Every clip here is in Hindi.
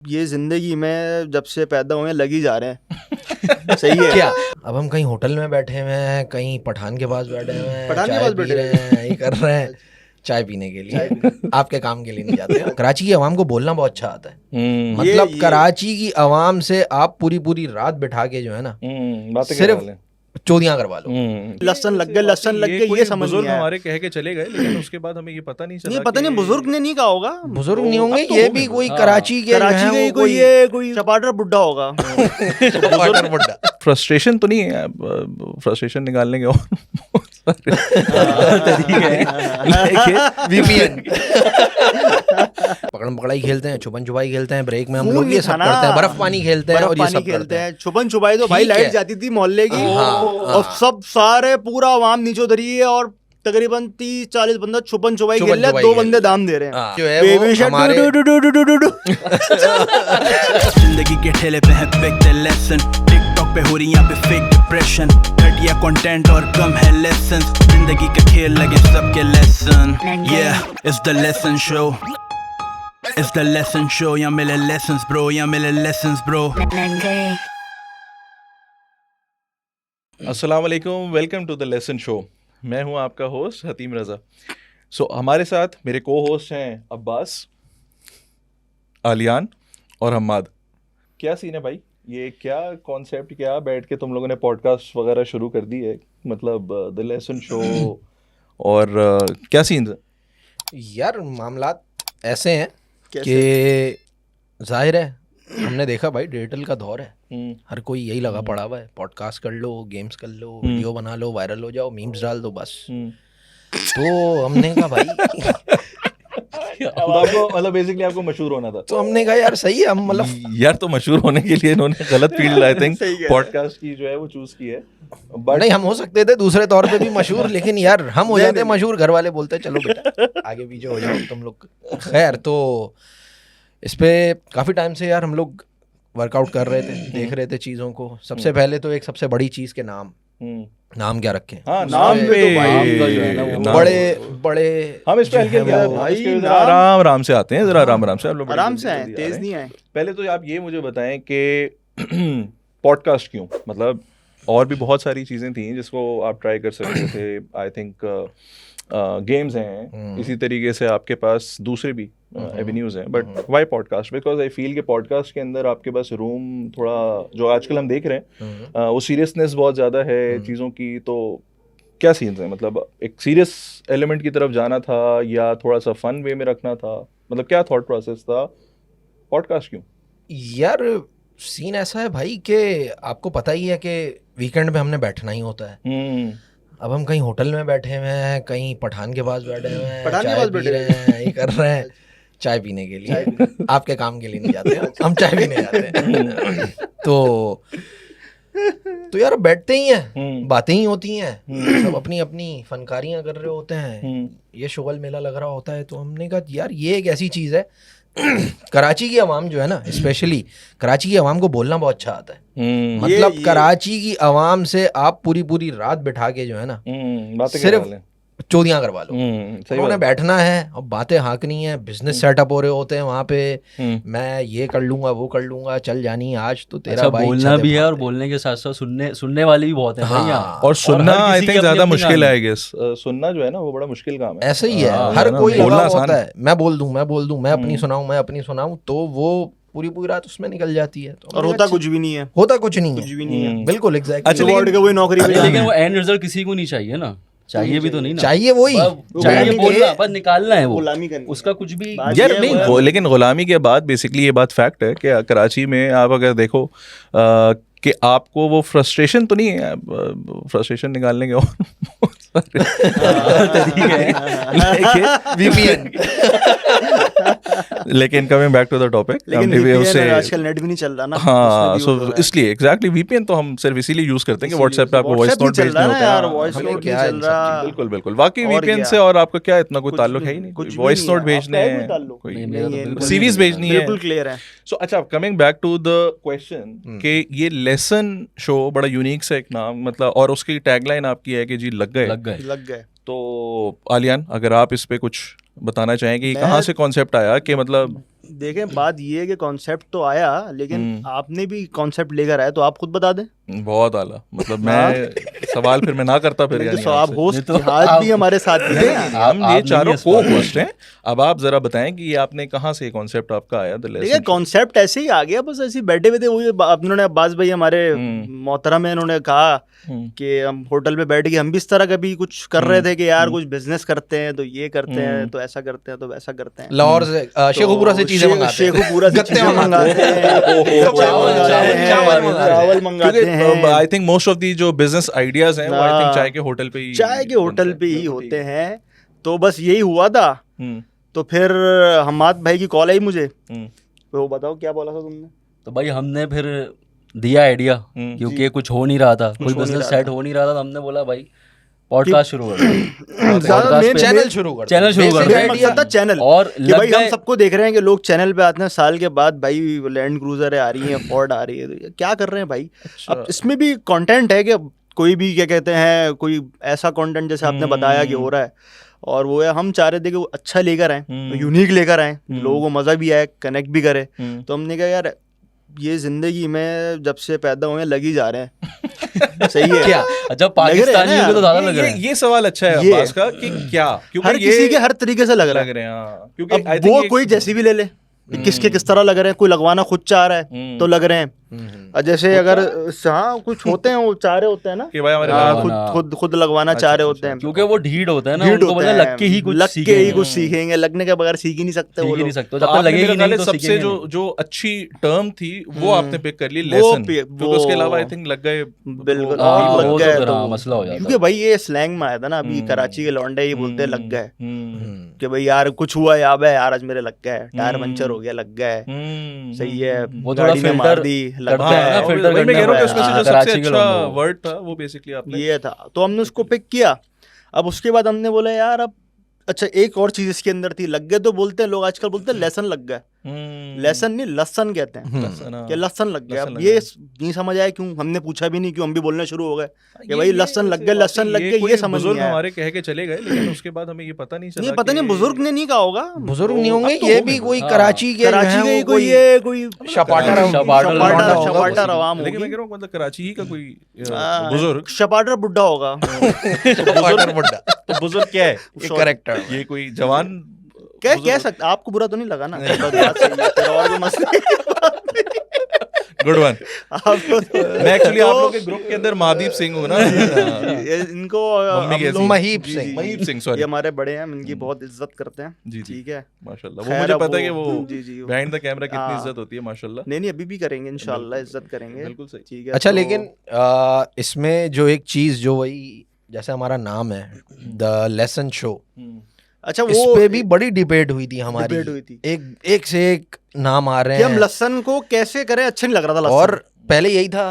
ये जिंदगी में जब से पैदा हुए लग ही जा रहे हैं। सही है क्या? अब हम कहीं होटल में बैठे हुए हैं, कहीं पठान के पास बैठे हुए हैं, पठान के चाय पास पी बैठे रहे हैं, ये कर रहे हैं चाय पीने के लिए, आपके काम के लिए नहीं जाते हैं। कराची की आवाम को बोलना बहुत अच्छा आता है। मतलब कराची की आवाम से आप पूरी पूरी रात बिठा के जो है ना सिर्फ चोदियां करवा लो। लसन लग गए ये समझ नहीं आया। हमारे कह के चले गए, लेकिन उसके बाद हमें ये पता नहीं चला। नहीं पता नहीं, बुजुर्ग ने नहीं कहा होगा, बुजुर्ग नहीं होंगे, तो ये भी कोई कराची के कोई चपाटर बुड्ढा होगा। चपाटर बुड्ढा। फ्रस्ट्रेशन तो नहीं है, फ्रस्ट्रेशन निकालने के और तरीके हैं। वीपीएन पकड़म पकड़ाई खेलते हैं, छुपन छुपाई खेलते हैं, ब्रेक में हम लोग ये सब करते हैं, बर्फ पानी खेलते हैं और ये सब करते हैं। छुपन छुपाई तो भाई लाइट जाती थी मोहल्ले की, और सब सारे पूरा आवाम नीचे उतरी है और तकरीबन 30-40 बंदा छुपन छुपाई खेल रहे हैं, 2 बंदे दाम दे रहे हैं। जो है वो हमारे जिंदगी के ठेले पे है फेक द लेसन, टिकटॉक पे हो रही यहाँ पे फेक डिप्रेशन, घटिया कंटेंट और कम है लेसन, जिंदगी का खेल लगे सबके lesson. Yeah, it's the lesson show. It's the lesson show. यहाँ मिले lessons bro, यहाँ मिले lessons bro. अस्सलाम वालेकुम, welcome to the lesson show. मैं हूं आपका होस्ट हतीम रज़ा। सो हमारे साथ मेरे को होस्ट हैं अब्बास, आलियान और हम्माद। क्या सीन है भाई, ये क्या कॉन्सेप्ट, क्या बैठ के तुम लोगों ने पॉडकास्ट वगैरह शुरू कर दी है, मतलब द लेसन शो, और क्या सीन है? यार मामलात ऐसे हैं कि जाहिर है हमने देखा भाई डिजिटल का दौर है, हर कोई यही लगा पड़ा हुआ है, पॉडकास्ट कर लो, गेम्स कर लो, वीडियो बना लो, वायरल हो जाओ, मीम्स डाल दो बस। तो हमने कहा भाई आपको मतलब बेसिकली आपको मशहूर होना था, तो हमने कहा यार सही है, हम मतलब यार तो मशहूर होने के लिए इन्होंने गलत फील्ड आई थिंक पॉडकास्ट की जो है वो चूज की है। बट नहीं, हम हो सकते थे दूसरे तौर पे भी मशहूर, लेकिन यार हम हो जाते मशहूर, घर वाले बोलते चलो बेटा आगे पीछे हो जाओ तुम लोग। खैर, तो इस पे काफ़ी टाइम से यार हम लोग वर्कआउट कर रहे थे, देख रहे थे चीज़ों को। सबसे पहले तो एक सबसे बड़ी चीज़ के नाम क्या रखें। हाँ, नाम पे तो बड़े हम इस पे हल्के आराम से आते हैं, जरा आराम से आप लोग आराम से आए, तेज नहीं आए। पहले तो आप ये मुझे बताएं कि पॉडकास्ट क्यों, मतलब और भी बहुत सारी चीज़ें थी जिसको आप ट्राई कर सकते थे। आई थिंक गेम्स हैं, इसी तरीके से आपके पास दूसरे भी एवेन्यूज हैं, but why podcast? Because I feel कि पॉडकास्ट के अंदर आपके पास रूम थोड़ा, जो आजकल हम देख रहे हैं वो सीरियसनेस बहुत ज़्यादा है चीज़ों की। तो क्या सीन्स हैं, मतलब एक सीरियस एलिमेंट की तरफ जाना था या थोड़ा सा फन वे में रखना था, मतलब क्या थॉट प्रोसेस था? पॉडकास्ट क्यों? यार सीन ऐसा है भाई कि आपको पता ही है कि वीकेंड पे हमने बैठना ही होता है। अब हम कहीं होटल में बैठे हुए हैं, कहीं पठान के पास बैठे हुए हैं, चाय पी रहे हैं, ये कर रहे हैं चाय पीने के लिए, आपके काम के लिए नहीं जाते हैं, हम चाय पीने जाते हैं। तो यार बैठते ही हैं, बातें ही होती हैं, सब अपनी अपनी फनकारियां कर रहे होते हैं, ये शोगल मेला लग रहा होता है। तो हमने कहा यार ये एक ऐसी चीज़ है, कराची की आवाम जो है ना, स्पेशली कराची की आवाम को बोलना बहुत अच्छा आता है। मतलब कराची की आवाम से आप पूरी पूरी रात बिठा के जो है ना सिर्फ चोदियां करवा लो। उन्होंने बैठना है और बातें हाँकनी है, बिजनेस सेटअप हो रहे होते हैं वहाँ पे, मैं ये कर लूंगा वो कर लूंगा, चल जानी आज तो तेरा भाई। बोलना भी है और बोलने के साथ साथ सुनने वाले भी बहुत हैं। हाँ, और सुनना आई थिंक ज्यादा मुश्किल है, आई गेस। सुनना जो है ना वो बड़ा मुश्किल काम है। ऐसे ही है, हर कोई लगा होता है मैं बोल दूं, मैं अपनी सुनाऊं, तो वो पूरी रात उसमें निकल जाती है। तो और होता कुछ भी नहीं है, कुछ नहीं है। बिल्कुल एग्जैक्टली। अच्छा, वही नौकरी, लेकिन वो एंड रिजल्ट किसी को नहीं चाहिए ना, चाहिए भी तो नहीं ना, चाहिए वही चाहिए बोलना, बस निकालना है वो, गुलामी करनी, उसका कुछ भी यार नहीं वो, लेकिन गुलामी के बाद बेसिकली ये बात फैक्ट है कि कराची में आप अगर देखो कि आपको वो फ्रस्ट्रेशन तो नहीं है, फ्रस्ट्रेशन निकालने के और तरीके हैं। लेकिन coming back to the topic, आजकल नेट भी नहीं चल रहा ना। हाँ, सो इसलिए एग्जैक्टली वीपीएन तो हम सिर्फ इसीलिए यूज करते हैं कि व्हाट्सएप पे आपको वॉइस नोट भेजने होते हैं। बिल्कुल वाकई वीपीएन से और आपका क्या इतना कोई ताल्लुक है ही नहीं, वॉइस नोट भेजने हैं, कोई सीरीज भेजनी है, बिल्कुल क्लियर है। सो अच्छा, coming back to the question कि ये लेसन शो बड़ा यूनिक सा एक नाम, मतलब, और उसकी टैगलाइन आपकी है कि जी लग गए। तो आलियान, अगर आप इस पे कुछ बताना चाहेंगे, कहाँ से कॉन्सेप्ट आया कि मतलब देखें बात ये है कि कॉन्सेप्ट तो आया, लेकिन आपने भी कॉन्सेप्ट लेकर आए, तो आप खुद बता दें। बहुत आला, मतलब मैं सवाल फिर मैं ना करता फिर, यानी तो आप आपसे। होस्ट आज भी हमारे साथ ही हैं। हम ये आप चारों नहीं है को होस्ट हैं। अब आप जरा बताएं कि ये आपने कहाँ से कॉन्सेप्ट आपका आया? देखिए कॉन्सेप्ट ऐसे ही आ गया, बस ऐसे ही बैठे हुए थे, वही उन्होंने अब्बास भाई हमारे मोहतरम है, उन्होंने कहा कि हम होटल पे बैठ के हम भी इस तरह का भी कुछ कर रहे थे कि यार कुछ बिजनेस करते हैं, तो ये करते हैं, तो ऐसा करते हैं, तो वैसा करते हैं। लाहौर से शेखुपुरा से चीजें मंगाते हैं, शेखुपुरा से चीजें मंगाते हैं, चावल मंगाते हैं। I think most of the जो बिजनेस आइडियाज हैं वो आई थिंक चाय के होटल पे ही होते हैं। तो बस यही हुआ था। तो फिर हमाद भाई की कॉल आई मुझे, वो बताओ क्या बोला था तुमने? तो भाई हमने फिर दिया आइडिया, क्योंकि कुछ हो नहीं रहा था, कोई बिजनेस सेट हो नहीं रहा था, तो हमने बोला भाई पॉडकास्ट शुरू कर, चैनल शुरू कर चैनल। और भाई हम सबको देख रहे हैं कि लोग चैनल पे आते हैं साल के बाद, भाई लैंड क्रूजर आ रही है, फोर्ड आ रही है, तो क्या कर रहे हैं भाई? अब इसमें भी कंटेंट है कि कोई भी क्या कहते हैं, कोई ऐसा कंटेंट जैसे आपने बताया कि हो रहा है, और वो है हम चाह रहे थे कि वो अच्छा लेकर आए, यूनिक लेकर आए, लोगों को मजा भी आए, कनेक्ट भी करे। तो हमने कहा यार ये जिंदगी में जब से पैदा हुए लग ही जा रहे हैं। सही है क्या? अच्छा पाकिस्तानियों को तो ज्यादा लग रहा है। ये सवाल अच्छा है अब्बास का कि क्या, क्योंकि हर किसी के हर तरीके से लग रहा है, क्योंकि वो कोई जैसी भी ले ले, किसके किस तरह लग रहे हैं, कोई लगवाना खुद चाह रहा है तो लग रहे हैं, जैसे अगर हाँ कुछ होते हैं वो चाह रहे होते हैं ना कि भाई हमारे खुद लगवाना चाह रहे होते हैं, क्योंकि वो ढीठ होता है ना, उनको पता है लग के ही कुछ सीखेंगे, लगने के बगैर सीख ही नहीं सकते वो लोग। जब तक लगेगी नहीं तो सबसे जो अच्छी टर्म थी वो आपने पिक कर ली, लेसन, क्योंकि उसके अलावा आई थिंक लग गए, बिल्कुल लग गए तो मसला हो जाता है। क्योंकि भाई ये स्लैंग में आया था ना, अभी कराची के लौंडे ये बोलते लग गए कि भाई यार कुछ हुआ यार आज मेरे लग गए, टायर पंचर हो गया, लग गए, सही है, वो थोड़ा फिल्टर लग गए, मैं कह रहा हूं कि उसमें से जो सबसे अच्छा वर्ड था वो बेसिकली आपने ये था, तो हमने उसको पिक किया। अब उसके बाद हमने बोला यार अब अच्छा एक और चीज इसके अंदर थी, लग गए तो बोलते हैं लोग आजकल बोलते हैं लेसन लग गए, लेसन नहीं लसन कहते हैं कि लसन लग गया। अब ये नहीं समझ आया क्यों, हमने पूछा भी नहीं क्यों, हम भी बोलना शुरू हो गए कि भाई लसन लग गए, ये समझ नहीं आया। हमारे कह के चले गए, लेकिन उसके बाद हमें ये पता नहीं चला, पता नहीं बुजुर्ग ने नहीं कहा होगा, बुजुर्ग नहीं होंगे, ये भी कोई कराची के कोई शपाटर अवाम, लेकिन मैं कह रहा हूँ मतलब कराची ही का कोई बुजुर्ग शपाटर बुड्ढा होगा। तो बुजुर्ग क्या है? करेक्ट, ये कोई जवान कह सकते, आपको बुरा तो नहीं लगा ना? Good one. मैं एक्चुअली आप लोगों के ग्रुप के अंदर महादीप सिंह हूँ ना, इनको महीप सिंह सॉरी, ये हमारे बड़े हैं, इनकी बहुत इज्जत करते हैं। जी ठीक है, माशाल्लाह। वो मुझे पता है कि वो जी बिहाइंड द कैमरा कितनी इज्जत होती है, माशाल्लाह। नहीं अभी भी करेंगे इंशाल्लाह, इज्जत करेंगे, बिल्कुल सही। ठीक है। अच्छा, लेकिन इसमें जो एक चीज जो वही जैसे हमारा नाम है द लेसन शो, अच्छा इस पे भी बड़ी डिबेट हुई थी हमारी, हुई थी। एक से एक नाम आ रहे कि हैं, हम लसन को कैसे करें, अच्छा नहीं लग रहा था लसन। और पहले यही था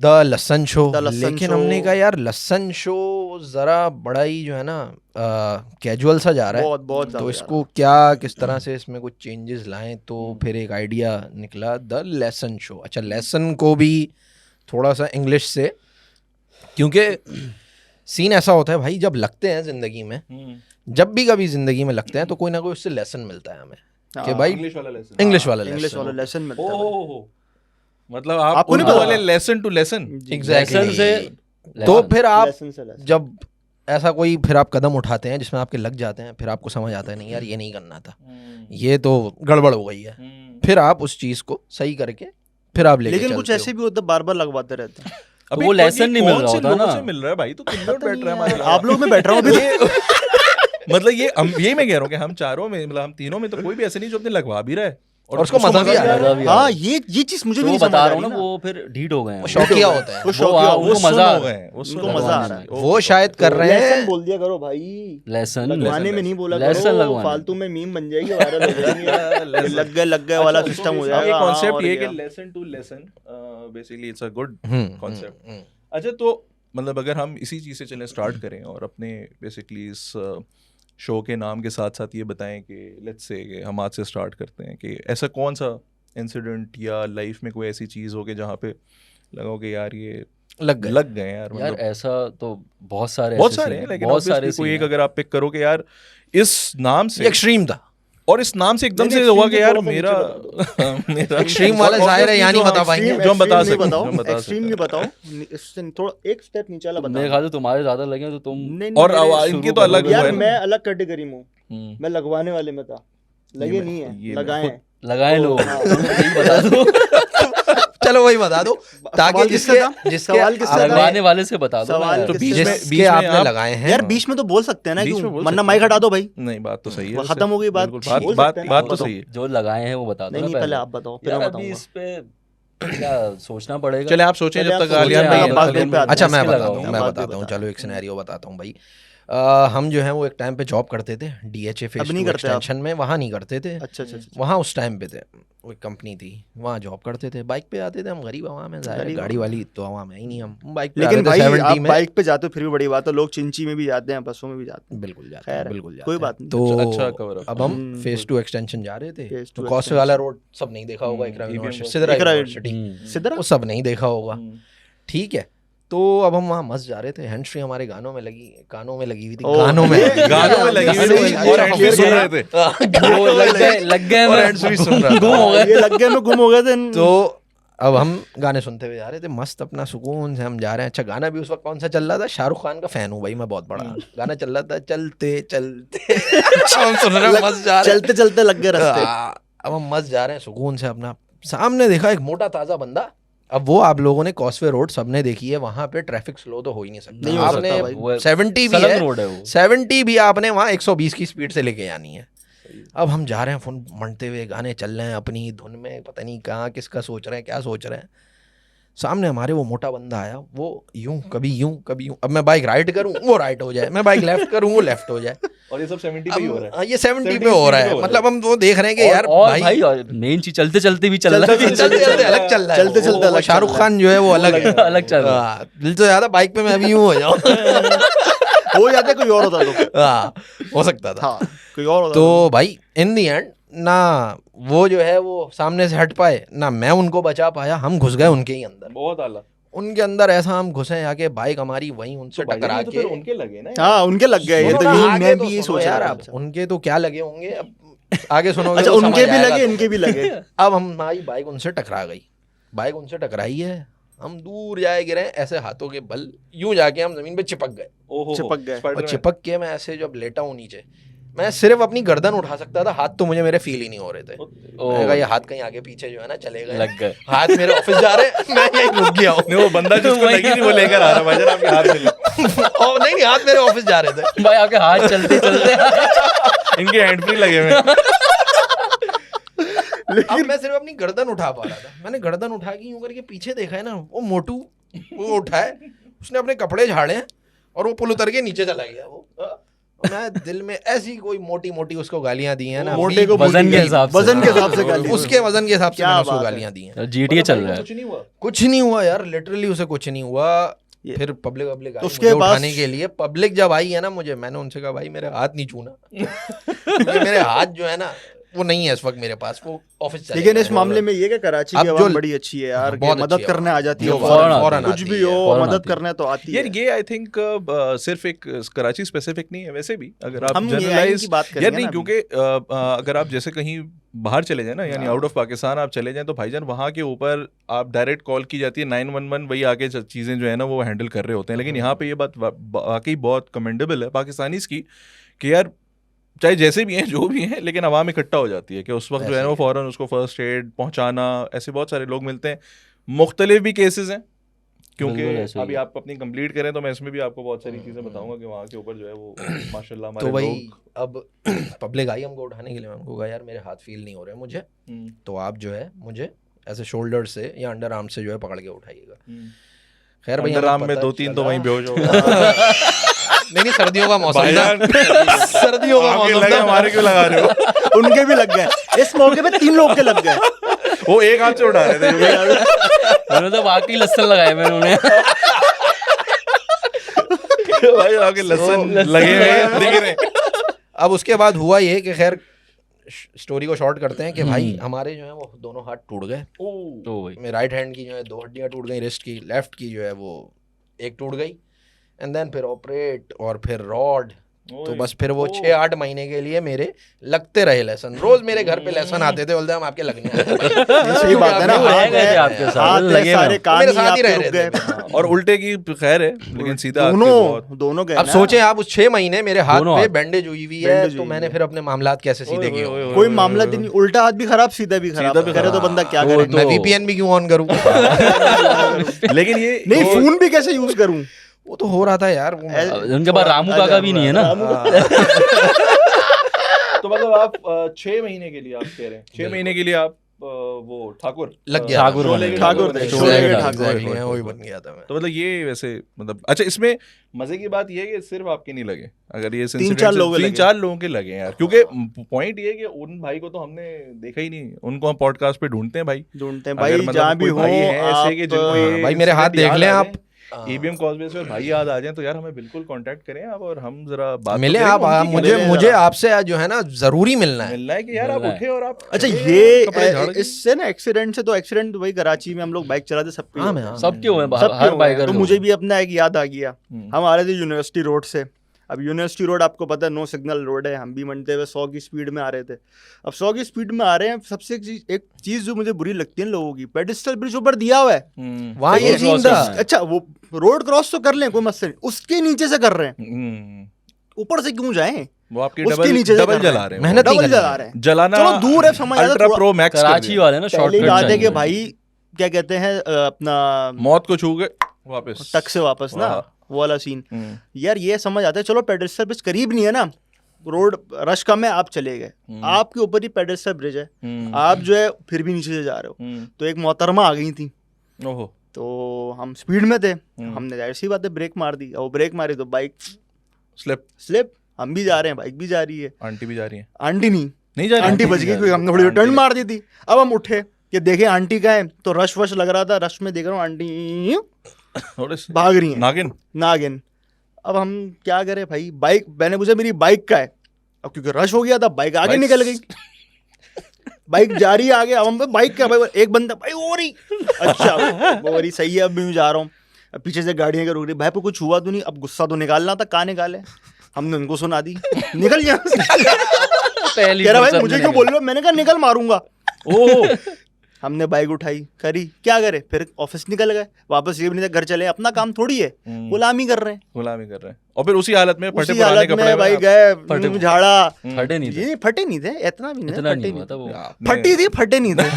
द लसन शो, लेकिन हमने कहा यार लसन शो जरा बड़ा ही जो है ना कैजुअल सा जा रहा है, बहुत तो इसको क्या किस तरह से इसमें कुछ चेंजेस लाएं, तो फिर एक आइडिया निकला द लेसन शो। अच्छा, लेसन को भी थोड़ा सा इंग्लिश से, क्योंकि सीन ऐसा होता है भाई, जब लगते हैं जिंदगी में, जब भी कभी जिंदगी में लगते हैं तो कोई ना कोई उससे लेसन मिलता है हमें कि भाई इंग्लिश वाला लेसन मिलता है। मतलब आपको नहीं वाले लेसन टू लेसन, एग्जैक्टली से, तो फिर आप जब ऐसा कोई फिर आप कदम उठाते हैं जिसमें आपके लग जाते हैं, फिर आपको समझ आता है नहीं यार ये नहीं करना था, ये तो गड़बड़ हो गई है, फिर आप उस चीज को सही करके फिर आप लेके, लेकिन कुछ ऐसे भी होता है बार बार लगवाते रहते हैं, तो वो लेसन नहीं मिल रहा होता ना, मिल रहा है भाई, तो किन लोग बैठ रहे हैं हमारे, आप लोग में बैठ रहा हूँ मतलब यही मैं कह रहा हूँ कि हम चारों में, मतलब हम तीनों में तो कोई भी ऐसे नहीं जो अपने लगवा भी रहा है और उसको मजा भी आ रहा है। हाँ, ये चीज मुझे भी नहीं समझ आ रही ना, वो फिर ढीठ हो गए हैं, शौकिया होता है, वो मजा आ रहा है, उनको मजा आ रहा है, वो शायद कर रहे हैं। लेसन बोल दिया करो भाई, लेसन लगवाने में नहीं बोला करो, फालतू में मीम बन जाएगी, वायरल हो जाएगी, लग गए वाला सिस्टम हो जाएगा। कॉन्सेप्ट ये कि lesson to lesson, basically it's a good concept. अच्छा, तो मतलब अगर हम इसी चीज़ से चलें स्टार्ट करें और अपने बेसिकली इस शो के नाम के साथ साथ ये बताएं कि लेट्स से कि हम आज से स्टार्ट करते हैं कि ऐसा कौन सा इंसिडेंट या लाइफ में कोई ऐसी चीज़ हो कि जहाँ पे लगा कि यार ये लग गए यार, मतलब ऐसा तो बहुत सारे हैं, लेकिन बहुत सारे कोई एक अगर आप पिक करो कि यार इस नाम से एक्सट्रीम था, और इस नाम से एकदम से हुआ कि यार मेरा मेरा एक्सट्रीम वाला जाहिर है यहाँ नहीं बता पाएंगे। जो हम बता सकते हैं, बताओ, जो हम बता एक्सट्रीम नहीं बताओ, इससे थोड़ा एक स्टेप नीचे वाला मेरे बताओ। ख्याल से तुम्हारे ज्यादा लगे तो तुम नहीं, और मेरे इनके शुरू तो अलग करो। यार हुआ है ना। मैं अलग कैटेगरी में हूँ, हम्म। मैं लगवाने वाले में था, लगे नहीं ये है, मैं लगाए हैं। लगाए लो हाँ। यही बता दो। चलो वही बता दो ताकि सवाल किससे था? जिसके सवाल किससे था? लगवाने वाले से बता दो सवाल मैं- तो किससे बीच में जिसके आपने आप- लगाए हैं यार बीच में तो बोल सकते हैं ना, बीच में क्यों बोल वरना सकते माइक हैं। हटा दो भाई, नहीं बात तो सही है वो वैसे। खत्म हो गई बात, बिल्कुल, बोल बात सकते हैं, बात तो बताओ। सही है। जो लगाए हैं वो बता दो नहीं ना पहले आप बताओ, फिर यार मैं अभी बताऊंगा। इस पे क्या सोचना पड़ेगा। चले आप सोचें चले जब आप तक सोचें, आलियान आप भाई बात हैं। पे आते अच्छा हैं। मैं इसके बताता लगाओ। हूँ मैं बात बताता भी हूँ बता चलो एक सिनेरियो बताता हूँ भाई। हम जो है वो एक टाइम पे जॉब करते थे DHA फेज अब नहीं 2 करते आप? एक्सटेंशन में, वहाँ नहीं करते थे, अच्छा अच्छा अच्छा। वहाँ उस टाइम पे थे, वो एक कंपनी थी वहाँ जॉब करते थे, बाइक पे आते थे हम, गरीब हवा में जाए, गरीब गाड़ी हवा वाली तो हवा में ही नहीं, हम बाइक पे लेकिन आते थे भाई 70 आप में। बाइक पे जाते हो फिर भी बड़ी बात है, लोग चिंची में भी जाते हैं, बसों में भी जाते हैं। बिल्कुल जाते खैर हैं, है, बिल्कुल जाते कोई हैं। बात नहीं। तो अच्छा cover up। अब हम फेज 2 एक्सटेंशन जा रहे थे, Phase तो 2 कॉस्वे वाला रोड सब नहीं देखा होगा, इकरा EBM यूनिवर्सिटी, रोड। सिद्रा इकरा यूनिवर्सिटी, सिद्धरा वो सब नहीं देखा होगा। ठीक है, तो अब हम वहाँ मस्त जा रहे थे, हैंड फ्री हमारे कानों में लगी हुई थी, ओ, गानों में गानों में लगी हुई थी और हैंड फ्री सुन रहे थे। वो लग गए और मैं hands free सुन रहा था। गुम हो गए। ये लग गए में गुम हो गए थे। तो अब हम गाने सुनते हुए जा रहे थे, मस्त अपना सुकून से हम जा रहे हैं। अच्छा गाना भी उस वक्त कौन सा चल रहा था? शाहरुख खान का फैन हूँ भाई मैं बहुत बड़ा। गाना चल रहा था चलते चलते हम सुन रहे हैं, मस्त जा रहे हैं, चलते चलते लग गए रास्ते। अब हम मस्त जा रहे हैं सुकून से अपना, सामने देखा एक मोटा ताजा बंदा। अब वो आप लोगों ने कॉस्वे रोड सबने देखी है, वहां पे ट्रैफिक स्लो तो हो ही नहीं सकता। नहीं हो आपने सकता भाई। वो 70 भी सलग है, रोड है वो। 70 भी आपने वहाँ 120 की स्पीड से लेके आनी है। अब हम जा रहे हैं फोन मंडते हुए, गाने चल रहे हैं अपनी धुन में, पता नहीं कहाँ किसका सोच रहे हैं, क्या सोच रहे हैं। सामने हमारे वो मोटा बंदा आया, वो यूं कभी यूं। अब मैं बाइक राइट करूं वो राइट हो जाए, मैं बाइक लेफ्ट करूं वो लेफ्ट हो जाए। और ये सब 70 पे ही हो रहा है। अब ये 70 पे हो रहा है, मतलब हम वो देख रहे हैं कि यार और भाई भाई मेन चीज चलते चलते भी चल रहा है। चलते चलते अलग चल रहा है, चलते चलते वो अलग शाहरुख चल रहा है। खान जो है वो अलग है, अलग चल रहा है। हाँ, दिल तो ज्यादा बाइक पे मैं अभी यूं हो जाऊं। हो जाते कोई और होता तो। हाँ, हो सकता था। हाँ कोई और होता तो भाई इन दी एंड ना वो जो है वो सामने से हट पाए, ना मैं उनको बचा पाया, हम घुस गए उनके ही अंदर। बहुत आला। उनके अंदर ऐसा हम घुसे आके बाइक हमारी वहीं उनसे तो टकरा भाई तो के, फिर उनके लगे ना। हाँ उनके लग गए, ये सुनो तो ना, यही आगे मैं तो भी यही सुनो सोच यार रहा आप, था। उनके तो क्या लगे होंगे, अब आगे सुनोगे अच्छा तो समझ उनके भी आएगा लगे, तुम्हें। इनके भी लगे। अब हमारी बाइक उनसे टकरा गई, बाइक उनसे टकराई है, हम दूर जाए गिरे, ऐसे हाथों के बल यूं जाके हम जमीन पे चिपक गए। चिपक गए। और चिपक के मैं ऐसे जब लेटा हूँ नीचे, मैं सिर्फ अपनी गर्दन उठा सकता था, हाथ तो मुझे मेरे फील ही नहीं हो रहे थे। मैंने कहा ये हाथ कहीं आगे पीछे जो है ना चले गए, लग गए। हाथ मेरे ऑफिस जा रहे हैं, मैं यहीं रुक गया हूँ। नहीं वो बंदा जिसको लगी नहीं वो लेकर आ रहा है भाईजान आपके हाथ में ले। और नहीं हाथ मेरे ऑफिस जा रहे थे। भाई आपके हाथ चलते चलते इनके हैंड फ्री लगे हुए हैं। अब मैं सिर्फ अपनी गर्दन उठा पा रहा था, मैंने गर्दन उठा के यूं करके पीछे देखा है ना, वो मोटू वो उठाए, उसने अपने कपड़े झाड़े हैं और वो पुल उतर के नीचे चला गया। वो और मैं दिल में ऐसी कोई मोटी मोटी उसको गालियां दी हैं ना, मोटे को वजन के हिसाब से। वजन के हिसाब से गाली। उसके वजन के हिसाब से क्या मैंने उसको बात है। गालियां दी हैं। GTA चल रहा है। कुछ नहीं हुआ। कुछ नहीं हुआ यार, लिटरली उसे कुछ नहीं हुआ। ये- फिर पब्लिक तो उसके मुझे बाद- उठाने के लिए पब्लिक जब आई है ना मुझे, मैंने उनसे कहा भाई मेरे हाथ नहीं छूना, क्योंकि मेरे हाथ जो है ना वो नहीं है इस वक्त मेरे पास, वो ऑफिस चले लेकिन गए इस हैं। मामले में ये कि कराची अब की जो- आवाम बड़ी अच्छी है यार, बहुत कि अच्छी मदद है करने आ जाती है, जो फौरन फौरन कुछ आती भी है। हो फौरन मदद आती है। करने तो आती यार है। ये आई थिंक सिर्फ एक कराची स्पेसिफिक नहीं है, वैसे भी अगर आप हम ये जनरलाइज की बात यार करेंगे नहीं, ना क्योंकि अगर आप जैसे कहीं बाहर चले जाए ना, यानी आउट ऑफ पाकिस्तान आप चले जाएं, तो भाईजान वहाँ के ऊपर आप डायरेक्ट कॉल की जाती है 911, वही आके चीज़ें जो है ना वो हैंडल कर रहे होते हैं। लेकिन यहाँ पे ये बात वाकई बहुत कमेंडेबल है पाकिस्तानीज़ की कि यार चाहे जैसे भी हैं जो भी हैं, लेकिन आवाम इकट्ठा हो जाती है कि उस वक्त जो है ना वो फ़ौरन उसको फर्स्ट एड पहुँचाना, ऐसे बहुत सारे लोग मिलते हैं। मुख्तलिफ भी केसेस हैं, क्योंकि बिल्कुल ऐसे ही अभी है। आप अपनी कंप्लीट करें तो मैं इसमें भी आपको बहुत सारी चीज़ें बताऊंगा कि वहाँ के ऊपर जो है वो माशाल्लाह तो हमारे भाई लोग। अब पब्लिक आई हमको उठाने के लिए, मैं उनको कहा यार मेरे हाथ फील नहीं हो रहे मुझे, तो आप जो है मुझे ऐसे शोल्डर से या अंडर आर्म से जो है पकड़ के उठाइएगा। खैर भाई अंडर आर्म हमें में पता 2-3 तो चला- वहीं बेहोश हो गए। नहीं सर्दियों का मौसम भाईजान, था, सर्दियों का आपके मौसम लगे, था। हमारे क्यों लगा रहे हो? उनके भी लग गए इस मौके पे, 3 लोग के लग गए। वो एक हाथ से उठा रहे थे। मैंने तो वाकई लस्सन लगाए मैंने उन्हें। भाई आपके लहसुन लगे हुए हैं, दिख रहे हैं। अब उसके बाद हुआ ये कि खैर स्टोरी को शॉर्ट करते हैं कि भाई हमारे जो है वो दोनों हाथ टूट गए। तो भाई मेरे राइट हैंड की जो है 2 हड्डियां टूट गई, रिस्ट की, लेफ्ट की जो है वो एक टूट गई, एंड देन फिर ऑपरेट और फिर रॉड तो बस फिर वो 6-8 महीने के लिए मेरे लगते रहे लेसन। रोज मेरे घर पे लेसन आते थे, बोलते हम आपके लगने आए हैं। सही बात है ना, रह गए थे आपके साथ, हाथ लगे सारे हुए। काम मेरे ही साथ ही आपके रह रुक रहे गए। थे। और उल्टे की खैर है, लेकिन सीधा आपके बहुत दोनों गए अब ना। सोचे आप उस 6 महीने मेरे हाथ दोनों पे हाथ। बैंडेज हुई हुई है, बैंडेज तो हुई मैंने है। फिर अपने मामलात कैसे सीधे किए होंगे? कोई मामला दिन नहीं, उल्टा हाथ भी खराब सीधा भी खराब, सीधा भी करे तो खराब। बंदा क्या तो करे। मैं VPN भी क्यों ऑन करूं? लेकिन ये नहीं, फोन भी कैसे यूज करूं। वो तो हो रहा था यार। वो अब उनके पास रामू काका भी नहीं है ना। तो मतलब आप 6 महीने के लिए आप कह रहे हैं, 6 महीने के लिए आप वो ठाकुर लग गया ठाकुर शोले बने। के ठाकुर बने। थे, शोले शोले के के ठाकुर। ठाकुर। Exactly, वही बन गया था मैं। तो मतलब ये वैसे मतलब अच्छा, इसमें मजे की बात ये है कि सिर्फ आपके नहीं लगे, अगर ये 3-4 लोगों के लगे। 3-4 लोगों के लगे यार, क्योंकि पॉइंट ये है कि उन भाई को तो हमने देखा ही नहीं, उनको हम पॉडकास्ट पे ढूंढते हैं भाई। ढूंढते हैं अगर भाई, मतलब जहाँ भी कोई हो भाई हैं ऐसे कि जिनको आप ये भाई मेरे हाथ incident देख याद लें आ आप। जाए, EBM कॉजवे से भाई याद आ जाए तो यार हमें बिल्कुल कांटेक्ट करें आप, और हम जरा बात मिले तो करें आप उनकी, मुझे मिले मुझे जरा। आपसे आज जो है ना जरूरी मिलना है। मिलना है कि यार आप मिलना है। उठे और आप अच्छा, चले ये कपड़े झाड़ के। इससे ना एक्सीडेंट से, तो एक्सीडेंट वही कराची में हम लोग बाइक चलाते सबके हाँ, होते मैं- हैं। सबके हुए हैं, सबके हर हुए बाइकर हैं। तो को। मुझे भी अपना एक याद आ गया। हम आ रहे थे यूनिवर्सिटी रोड से। अब यूनिवर्सिटी रोड आपको पता है नो सिग्नल रोड है, हम भी मनते हुए 100 की स्पीड में आ रहे थे। अब 100 की स्पीड में आ रहे हैं, सबसे एक चीज जो मुझे बुरी लगती है लोगों की, पेडिस्टल ब्रिज ऊपर दिया हुआ है। वहाँ ये रोड सीन क्रॉस था। करना है। अच्छा, वो रोड क्रॉस तो कर लें, कोई मसला नहीं, उसके नीचे से कर रहे हैं, ऊपर से क्यों जाएं? वो आपके उसके नीचे से डबल कर रहे जला हैं। रहे हैं, मेहनत नहीं डबल करनी जला है। रहे हैं। जलाना। चलो दूर है, समझ आता है, अल्ट्रा थोड़ा- प्रो मैक्स कर कराची दिया। वाले ना पहले शॉर्टकट ही बात है कि चाहिए। भाई क्या कहते हैं अपना मौत को छू के वापस टक से वापस ना, वाह। वो वाला सीन। यार ये समझ आता है, चलो पेडेस्टल ब्रिज करीब नहीं है ना, रोड रश कम है, आप चले गए, आपके ऊपर ही पेडेस्टल ब्रिज है, आप जो है फिर भी नीचे से जा रहे हो। तो एक मोहतरमा आ गई थी, ओहो, तो हम स्पीड में थे, हमने जाहिर सी बात है ब्रेक मार दी, और ब्रेक मारी तो बाइक स्लिप, हम भी जा रहे हैं, बाइक भी जा रही है, आंटी भी जा रही है, आंटी नहीं जा रही आंटी बच गई, क्योंकि हमने थोड़ी टर्न मार दी थी। अब हम उठे कि देखे आंटी का है, तो रश वश लग रहा था, रश में देख रहा हूँ आंटी भाग रही है, नागिन। अब हम क्या करें भाई, बाइक, मैंने पूछा मेरी बाइक का है, अब क्योंकि रश हो गया था बाइक आगे निकल गई, बाइक जा रही है आगे। अब हम बाइक का भाई, एक बंदा भाई हो रही, अच्छा वो रही, सही है, अब मैं जा रहा हूँ, अब पीछे से गाड़ियाँ रुक रही, भाई पे कुछ हुआ तो नहीं, अब गुस्सा तो निकालना था, कहाँ निकाले, हमने उनको सुना दी, निकल गया। पहली कह रहा भाई फुर्सत मुझे में क्यों निकल। बोल रहे हो, मैंने कहा निकल मारूंगा। ओह, हमने बाइक उठाई, करी, क्या करे, फिर ऑफिस निकल गए, वापस ये भी नहीं था, घर चले, अपना काम थोड़ी है, गुलामी कर रहे हैं, गुलामी कर रहे हैं, और फिर उसी हालत में फटे उसी पुराने हालत कपड़े में भाई गए, झाड़ा, फटे नहीं थे, ये फटे नहीं थे, इतना भी इतना नहीं, नहीं हुआ था वो। फटी थी, फटे नहीं थे।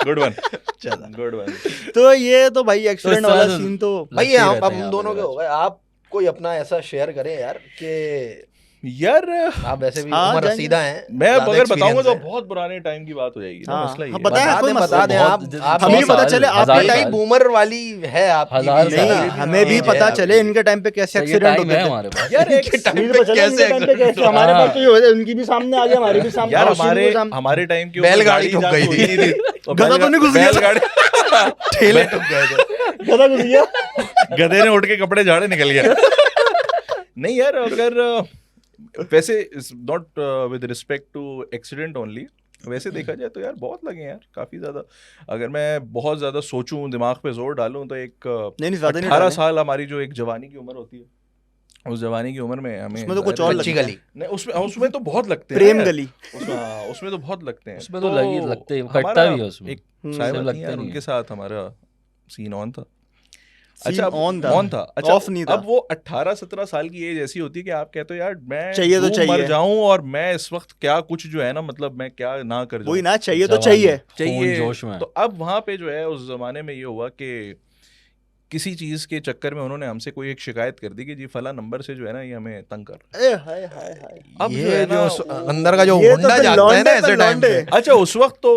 Good one. तो ये तो भाई एक्सीडेंट इस तरह वाला से सीन तो भाई लगते ही आप रहते अब हैं हम यहाँ दोनों पे के हो गए, आप कोई अपना ऐसा शेयर करें यार कि यार आप वैसे भी हाँ, उम्र जाएंगे। रसीदा हैं, मैं ज़्यादा अगर बताऊंगा experience तो है। बहुत पुराने टाइम की बात हो जाएगी ना, हाँ, मसला ये हाँ, है। बता है, कोई बता दें बहुत- आप हमें भी पता 100 चले, साल, आप हजार भी टाइप साल। बूमर वाली है आपकी हजार भी, साल। है नहीं, ना? हमें भी है पता आपकी। चले इनके टाइम पे कैसे तो ये एक्सीडेंट टाइम होते है थे। हमारे पास। यार एक हमें भी पता चला इनके टाइम पे कैसे, हमारे पास तो ये होता है, उनकी भी सामने आ गया, हमारे भी सामने, यार और उसी हमारे के सामने- हमारे टाइम के ऊपर बैलगाड़ी ठुक जहाँ गई कोई थी। नहीं थी, तो गधा तो नहीं घुस गया था। बैलगाड़ी ठेले ठुक गए थे। गधा घुस गया। गधे ने उठ के कपड़े झाड़े निकल गया। नहीं यार, अगर वैसे not with respect to accident only, वैसे देखा जाए तो यार बहुत लगे यार, काफी ज्यादा। अगर मैं बहुत ज्यादा सोचूं, दिमाग पे जोर डालूं, तो एक नहीं, ज्यादा नहीं 18 डाले। साल हमारी जो एक जवानी की उम्र होती है, उस जवानी की उम्र में हमें उसमें तो कुछ और कच्ची लगता है। गली। नहीं, उसमें तो बहुत लगते हैं प्रेम यार। गली। उसमें तो बहुत लगते हैं, उसमें तो लगते ही, हमारा कटता भी है उसमें। एक हम्म, साहिबा लगता थी यार, नहीं उनके है। साथ हमारा सीन ऑन था। Scene अच्छा, on था। ऑन था, अच्छा Off नहीं था। अब वो 18-17 साल की एज ऐसी होती है कि आप कहते हो यार मैं चाहिए तो यूं मर चाहिए। जाऊं, और मैं इस वक्त क्या कुछ जो है ना, मतलब मैं क्या ना कर जाऊं, वही ना, चाहिए तो जवानी, चाहिए। चाहिए। खून जोश में। तो अब वहां पे जो है उस जमाने में ये हुआ कि किसी चीज के चक्कर में उन्होंने हमसे कोई एक शिकायत कर दी कि जी फला नंबर से जो है ना ये हमें तंग कर रहा ए हाय हाय हाय। अब जो ये है ना जो अंदर का जो ये तो हुंडा फिर जागता है ना लौंडे ऐसे पे टाइम पे। लौंडे। अच्छा, उस वक्त तो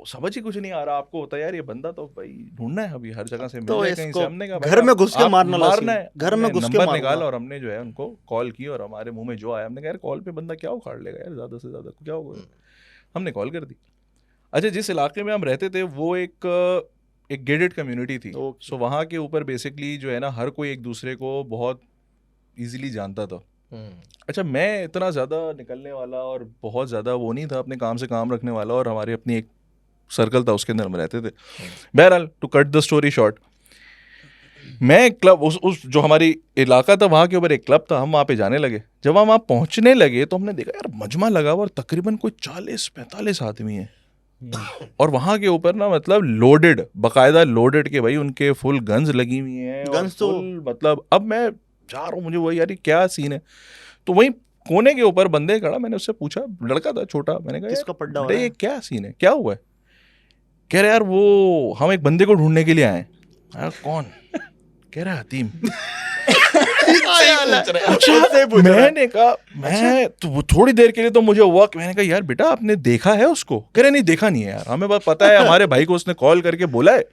समझ ही कुछ नहीं आ रहा, आपको होता है यार ये बंदा तो भाई ढूंढना है, अभी हर जगह से मिल तो जाए कहीं इसको से। हमने कहा भाई घर में आप- घुस के आप मारना मारना है, है। घर में हमने घुस के नंबर मारूंगा। निकाला और हमने जो है उनको कॉल की, और हमारे मुंह में जो आया हमने कहा यार कॉल पे बंदा क्या उखाड़ लेगा यार, ज्यादा से ज्यादा क्या होगा। हमने कॉल कर दी। अच्छा, जिस इलाके में हम रहते थे वो एक गेटेड कम्युनिटी थी, Okay. सो वहाँ के ऊपर बेसिकली जो है ना हर कोई एक दूसरे को बहुत इजीली जानता था। अच्छा, मैं इतना ज़्यादा निकलने वाला और बहुत ज़्यादा वो नहीं था, अपने काम से काम रखने वाला, और हमारी अपनी एक सर्कल था, उसके अंदर हम रहते थे। बहरहाल, to cut the story short, मैं क्लब उस जो हमारी इलाका था वहाँ के ऊपर एक क्लब था, हम वहाँ पे जाने लगे। जब हम वहाँ पहुँचने लगे तो हमने देखा यार मजमा लगा हुआ और तकरीबन कोई 40-45 आदमी है और वहाँ के ऊपर ना मतलब लोडेड, बाकायदा लोडेड के भाई उनके फुल गन्स लगी हुई हैं। गन्स तो मतलब अब मैं जा रहा हूँ, मुझे वही यार क्या सीन है। तो वहीं कोने के ऊपर बंदे खड़ा, मैंने उससे पूछा, लड़का था छोटा, मैंने कहा किसका पड्डा हो बेटा रहा है? ये क्या सीन है, क्या हुआ है? कह रहे यार वो हम एक बंदे को ढूंढने के लिए आए हैं। कौन? कह रहा हतीम। मैंने कहा मैं तो वो थोड़ी देर के लिए तो मुझे हुआ, मैंने कहा यार बेटा आपने देखा है उसको? कह रहे नहीं देखा नहीं है यार, हमें बात पता है, हमारे भाई को उसने कॉल करके बोला है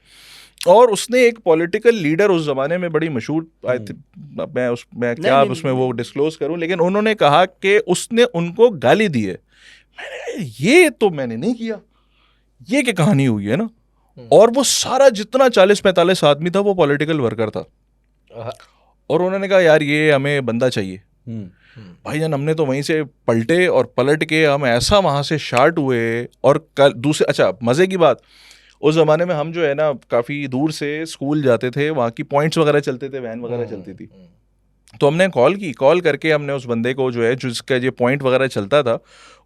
और उसने एक पॉलिटिकल लीडर उस जमाने में बड़ी मशहूर, मैं क्या अब उसमें वो डिस्क्लोज करूं, लेकिन उन्होंने कहा कि उसने उनको गाली दी है। मैंने कहा ये तो मैंने नहीं किया, ये क्या कहानी हुई है ना। और वो सारा जितना 40-45 आदमी था वो पॉलिटिकल वर्कर था और उन्होंने कहा यार ये हमें बंदा चाहिए। भाईजान हमने तो वहीं से पलटे और पलट के हम ऐसा वहां से शार्ट हुए। और कल दूसरे, अच्छा मजे की बात, उस ज़माने में हम जो है ना काफ़ी दूर से स्कूल जाते थे, वहाँ की पॉइंट्स वगैरह चलते थे, वैन वगैरह चलती थी। तो हमने कॉल करके हमने उस बंदे को जो है जिसका ये पॉइंट वगैरह चलता था,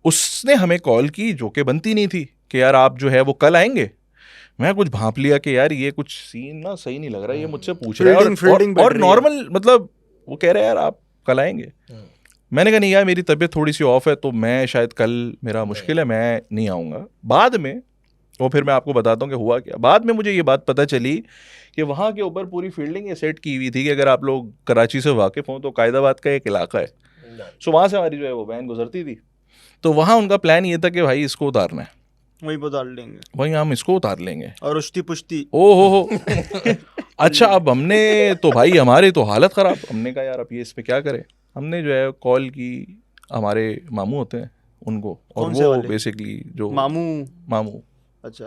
उसने हमें कॉल की, जो कि बनती नहीं थी, कि यार आप जो है वो कल आएंगे। मैं कुछ भांप लिया कि यार ये कुछ सीन ना सही नहीं लग रहा है, ये मुझसे पूछ रहा है और नॉर्मल मतलब वो कह रहे हैं यार आप कल आएंगे। मैंने कहा नहीं यार मेरी तबीयत थोड़ी सी ऑफ है तो मैं शायद कल मेरा मुश्किल है, मैं नहीं आऊँगा। बाद में वो फिर मैं आपको बताता हूँ कि हुआ क्या। बाद में मुझे ये बात पता चली कि वहाँ के ऊपर पूरी फील्डिंग ये सेट की हुई थी कि अगर आप लोग कराची से वाकिफ़ हों तो कायदाबाद का एक इलाका है, सो वहाँ से हमारी जो है वो वैन गुजरती थी। तो वहाँ उनका प्लान ये था कि भाई इसको उतारना है, वहीं पर उतार लेंगे, वहीं हम इसको उतार लेंगे और उश्ती पुश्ती। ओ हो अच्छा अब हमने तो भाई हमारी तो हालत ख़राब, हमने कहा यार अब ये इस पे क्या करें। हमने जो है कॉल की, हमारे मामू होते हैं उनको, और वो बेसिकली जो मामू अच्छा,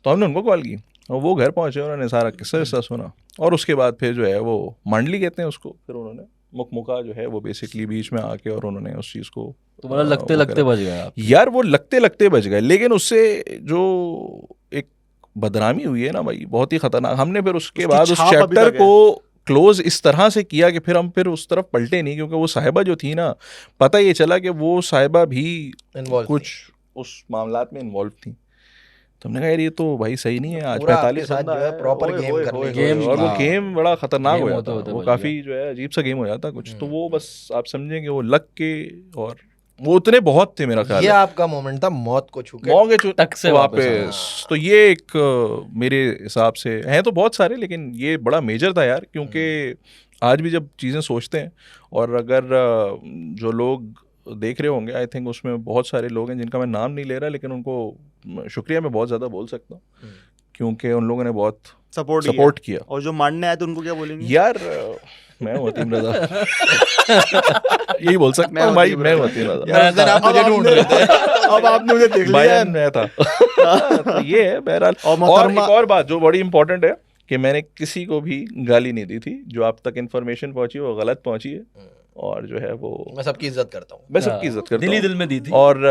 तो हमने उनको कॉल की और वो घर पहुंचे, उन्होंने सारा किस्सा सुना और उसके बाद फिर जो है वो मंडली कहते हैं उसको, फिर उन्होंने मुकमुका जो है वो बेसिकली बीच में आके और उन्होंने उस चीज़ को तो मतलब लगते लगते बच गए आप यार, वो लगते लगते बच गए। लेकिन उससे जो एक बदनामी हुई है ना भाई, बहुत ही खतरनाक। हमने फिर उसके बाद उस चैप्टर को क्लोज इस तरह से किया कि फिर हम फिर उस तरफ पलटे नहीं, क्योंकि वो साहिबा जो थी ना, पता ये चला कि वो साहिबा भी कुछ उस मामलात में इन्वॉल्व थी। तो हमने कहा यार ये तो भाई सही नहीं है, आज 45 बंदा है प्रॉपर गेम करने के, और वो गेम बड़ा खतरनाक हो जाता है, वो काफी जो है अजीब सा गेम हो जाता कुछ। तो वो बस आप समझेंगे वो लग के, और वो उतने बहुत थे मेरा ख्याल, ये आपका मोमेंट था मौत को छू के तक से वापस। तो ये एक मेरे हिसाब से हैं तो बहुत सारे, लेकिन ये बड़ा मेजर था यार, क्योंकि आज भी जब चीज़ें सोचते हैं, और अगर जो लोग देख रहे होंगे, आई थिंक उसमें बहुत सारे लोग हैं जिनका मैं नाम नहीं ले रहा, लेकिन उनको शुक्रिया मैं बहुत ज़्यादा बोल सकता हूँ, क्योंकि उन लोगों ने बहुत सपोर्ट किया। और जो मानने आए तो उनको क्या बोलेंगे? यार मैं वतीम रज़ा यही बोल सकता हूँ भाई, मैं वतीम रज़ा। आप मुझे ढूंढ रहे थे, अब आपने मुझे देख लिया, मैं था। तो ये है बहरहाल। और एक और बात जो बड़ी इंपॉर्टेंट है कि मैंने किसी को भी गाली नहीं दी थी, जो आप तक इन्फॉर्मेशन पहुंची वो गलत पहुंची है, और जो है वो मैं सबकी इज्जत करता हूँ, मैं सबकी इज्जत करता हूँ, दिल में दी थी। और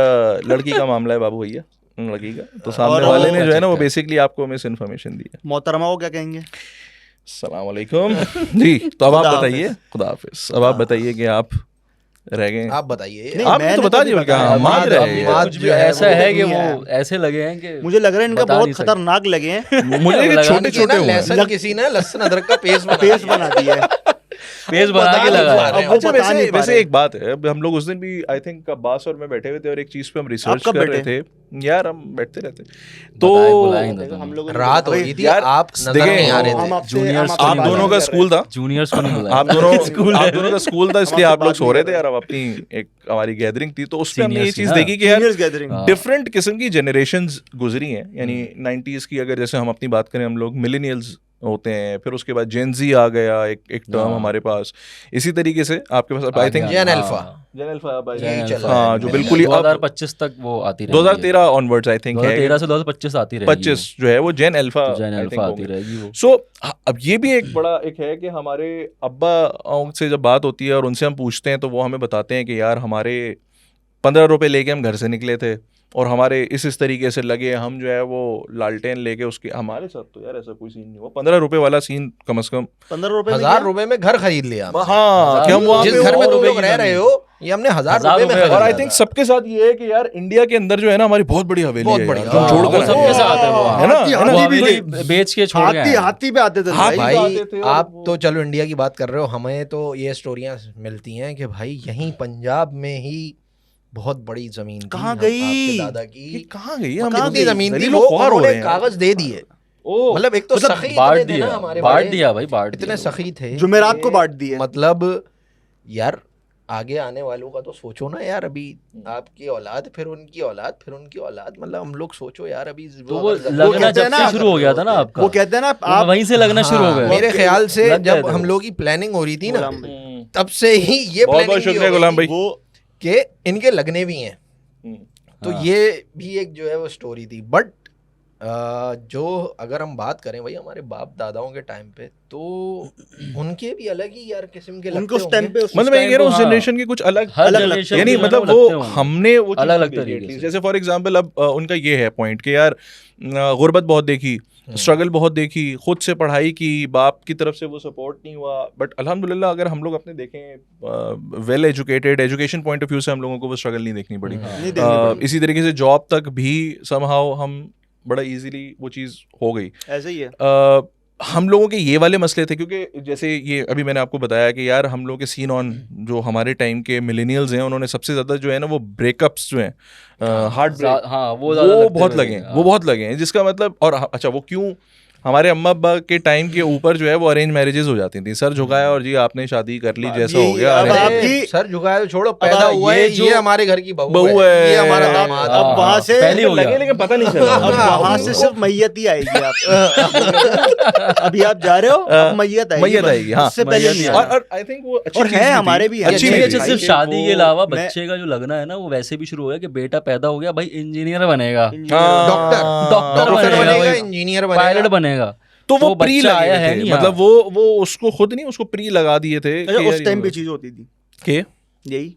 लड़की का मामला है बाबू भैया, लड़की का, तो सामने वाले ने जो है ना वो बेसिकली आपको मिस इन्फॉर्मेशन दी है। मोहतरमा को क्या कहेंगे? अस्सलाम वालेकुम जी। तो अब आप बताइए, खुदा हाफिज। अब आप बताइए कि आप रह गए, आप बताइए। आपने तो बता दिया क्या मान रहे हैं? कुछ भी ऐसा है कि वो ऐसे लगे हैं कि मुझे लग रहा है इनका बहुत खतरनाक लगे हैं। मुझे छोटे छोटे लहसुन किसी ने लहसुन अदरक का पेस्ट बना दिया है, पेज बना के लगाया। अच्छा वैसे एक बात है, हम लोग उस दिन भी आई थिंक अब्बास और मैं बैठे हुए थे और एक चीज पे हम रिसर्च कर रहे थे यार, हम बैठते रहते तो हम लोग रात हो गई थी यार, आप नजर नहीं आ रहे थे, जूनियर्स आप दोनों का स्कूल था, जूनियर्स को नहीं बुलाया, आप दोनों का स्कूल था, इसलिए आप लोग सो रहे थे यार। अब अपनी एक हमारी गैदरिंग थी, तो उसमें हमने ये चीज देखी कि यार डिफरेंट किस्म की जनरेशंस गुजरी हैं, यानी 90s की अगर जैसे हम अपनी बात करें, हम लोग मिलेनियल्स होते हैं, फिर उसके बाद जेन जी आ गया, एक टर्म हमारे पास। इसी तरीके से आपके पास आई थिंक जेन अल्फा हाँ, जो बिल्कुल 2025 तक वो आती रहेगी, 2013 ऑनवर्ड्स आई थिंक है, 2013 से 2025 आती रहेगी, 25 जो है वो जेन अल्फा आती रहेगी वो। सो अब ये भी एक बड़ा एक है कि हमारे अब्बा से जब बात होती है और उनसे हम पूछते हैं, तो वो हमें बताते हैं कि यार हमारे 15 रुपए लेके हम घर से निकले थे, और हमारे इस तरीके से लगे, हम जो है वो लालटेन लेके उसके, हमारे साथ तो यार ऐसा कोई सीन नहीं हुआ। 15 रुपए वाला सीन कम से कम, 15 रुपए में 1000 रुपए में घर खरीद लिया हमने। हाँ कि हम वहाँ जिस पे घर में तुम रुपए लोग की रह रहे हो ये हमने 1000 रुपए में रुपए और आई खरीदा थिंक था। सबके साथ ये है कि यार इंडिया के अंदर जो है ना हमारी बहुत बड़ी हवेली बहुत है यार, बढ़िया। जो हम हाँ, छोड़ वो कर सबके आए हैं। साथ है वो, है ना? हाथी- है ना? वो हाथी भी हवेली थे। बेच के छोड़ के हाथी आए हैं। हाथी पे आते थे हाथी भाई। आते थे भाई और आप वो- तो चलो इंडिया की बात कर रहे हो, हमें तो ये स्टोरियां मिलती हैं कि भाई यहीं पंजाब में ही बहुत बड़ी जमीन थी। कहाँ हम- गई? आपके दादा कि की कहाँ गई हम कितनी जमीन थी, दलील वो व ख्वार हो उन्होंने रहे हैं। कागज दे दिए। ओ मतलब एक तो मतलब सखी बांट इतने थे ना दिया, हमारे बांट बड़े, दिया भाई, बांट इतने दिया। सखी थे जुमेरात को कि बांट दिए। मतलब यार आगे आने वालों का तो सोचो ना यार, अभी आपकी औलाद फिर उनकी औलाद फिर उनकी औलाद, मतलब हम लोग सोचो यार अभी तो वो अगर लगना कहते जब हैं से ना, शुरू हो गया था ना आपका, वो कहते हैं ना वो आप वहीं से लगना शुरू हो हाँ, गया। मेरे ख्याल से लग गए जब थे हम वो। लोग की प्लानिंग हो रही थी ना, गुलाम भाई, तब से ही ये बहुत बहुत प्लानिंग शुक्रिया गुलाम भाई। वो कि इनके लगने भी हैं। तो हाँ। ये भी एक जो है वो स्टोरी थी। बट जो अगर हम बात करें भाई हमारे बाप दादाओं के टाइम पे, तो उनके भी अलग ही यार किस्म के उनको लगते उस टाइम होंगे। पे उस मतलब मैं ये कह रहा हूँ उस हाँ। जनरेशन के कुछ अलग हर अलग generation यानी के जो है मतलब लगते वो होंगे। हमने वो चीज़ अलग-अलग नहीं देखी तरीके at least। से। जैसे फॉर एग्जांपल अब उनका ये है पॉइंट कि यार गुर्बत बहुत देखी, स्ट्रगल बहुत देखी, खुद से पढ़ाई की, बाप की तरफ से वो सपोर्ट नहीं हुआ। बट अल्हम्दुलिल्लाह अगर हम लोग अपने देखें well educated, education point of view से हम लोगों को वो स्ट्रगल नहीं देखनी पड़ी। नहीं देखनी पड़ी। इसी तरीके से जॉब तक भी समहाउ हम बड़ा इजीली वो चीज़ हो गई। ऐसे ही है। हम लोगों के ये वाले मसले थे क्योंकि जैसे ये अभी मैंने आपको बताया कि यार हम लोग के सीन ऑन जो हमारे टाइम के मिलेनियल्स हैं उन्होंने सबसे ज़्यादा जो है ना वो ब्रेकअप्स जो हैं हार्ट ब्रेक, हाँ वो ज़्यादा वो लगते बहुत हुए लगे हैं, हाँ। वो बहुत लगे हैं। जिसका मतलब और अच्छा वो क्यों, हमारे अम्मा अब्बा के टाइम के ऊपर जो है वो अरेंज मैरिजेस हो जाती थी। सर झुकाया और जी आपने शादी कर ली, जैसा हो गया। अब arrange- आपकी- सर झुकाए तो छोड़ो, पैदा हुआ ये है, जो ये हमारे घर की बहू बहू है, है। ये हमारा अब दामाद हाँ, अब वहां हाँ, से पहले हो गया। लगे लेकिन पता नहीं चला। अब वहां से सिर्फ मैयत ही आएगी आप। अभी आप जा रहे हो, अब मैयत आएगी। मैयत आएगी, हाँ। उससे पहले नहीं और आएगी। और आई थिंक वो अच्छी और चीज़ है भी थी। हमारे भी है। अच्छी ये भी अच्छा थी। सिर्फ शादी के अलावा मैं- बच्चे का जो लगना है ना वो वैसे भी शुरू हो गया कि बेटा पैदा हो गया भाई इंजीनियर बनेगा, हाँ, डॉक्टर डॉक्टर बनेगा, बनेगा, भाई, इंजीनियर पायलट बनेगा। बनेगा। तो वो प्री बच्चा लगे आया है थे, नहीं, मतलब वो उसको खुद नहीं, उसको प्री लगा दिए थे अच्छा, कि उस यार टाइम ये पे चीज होती थी के यही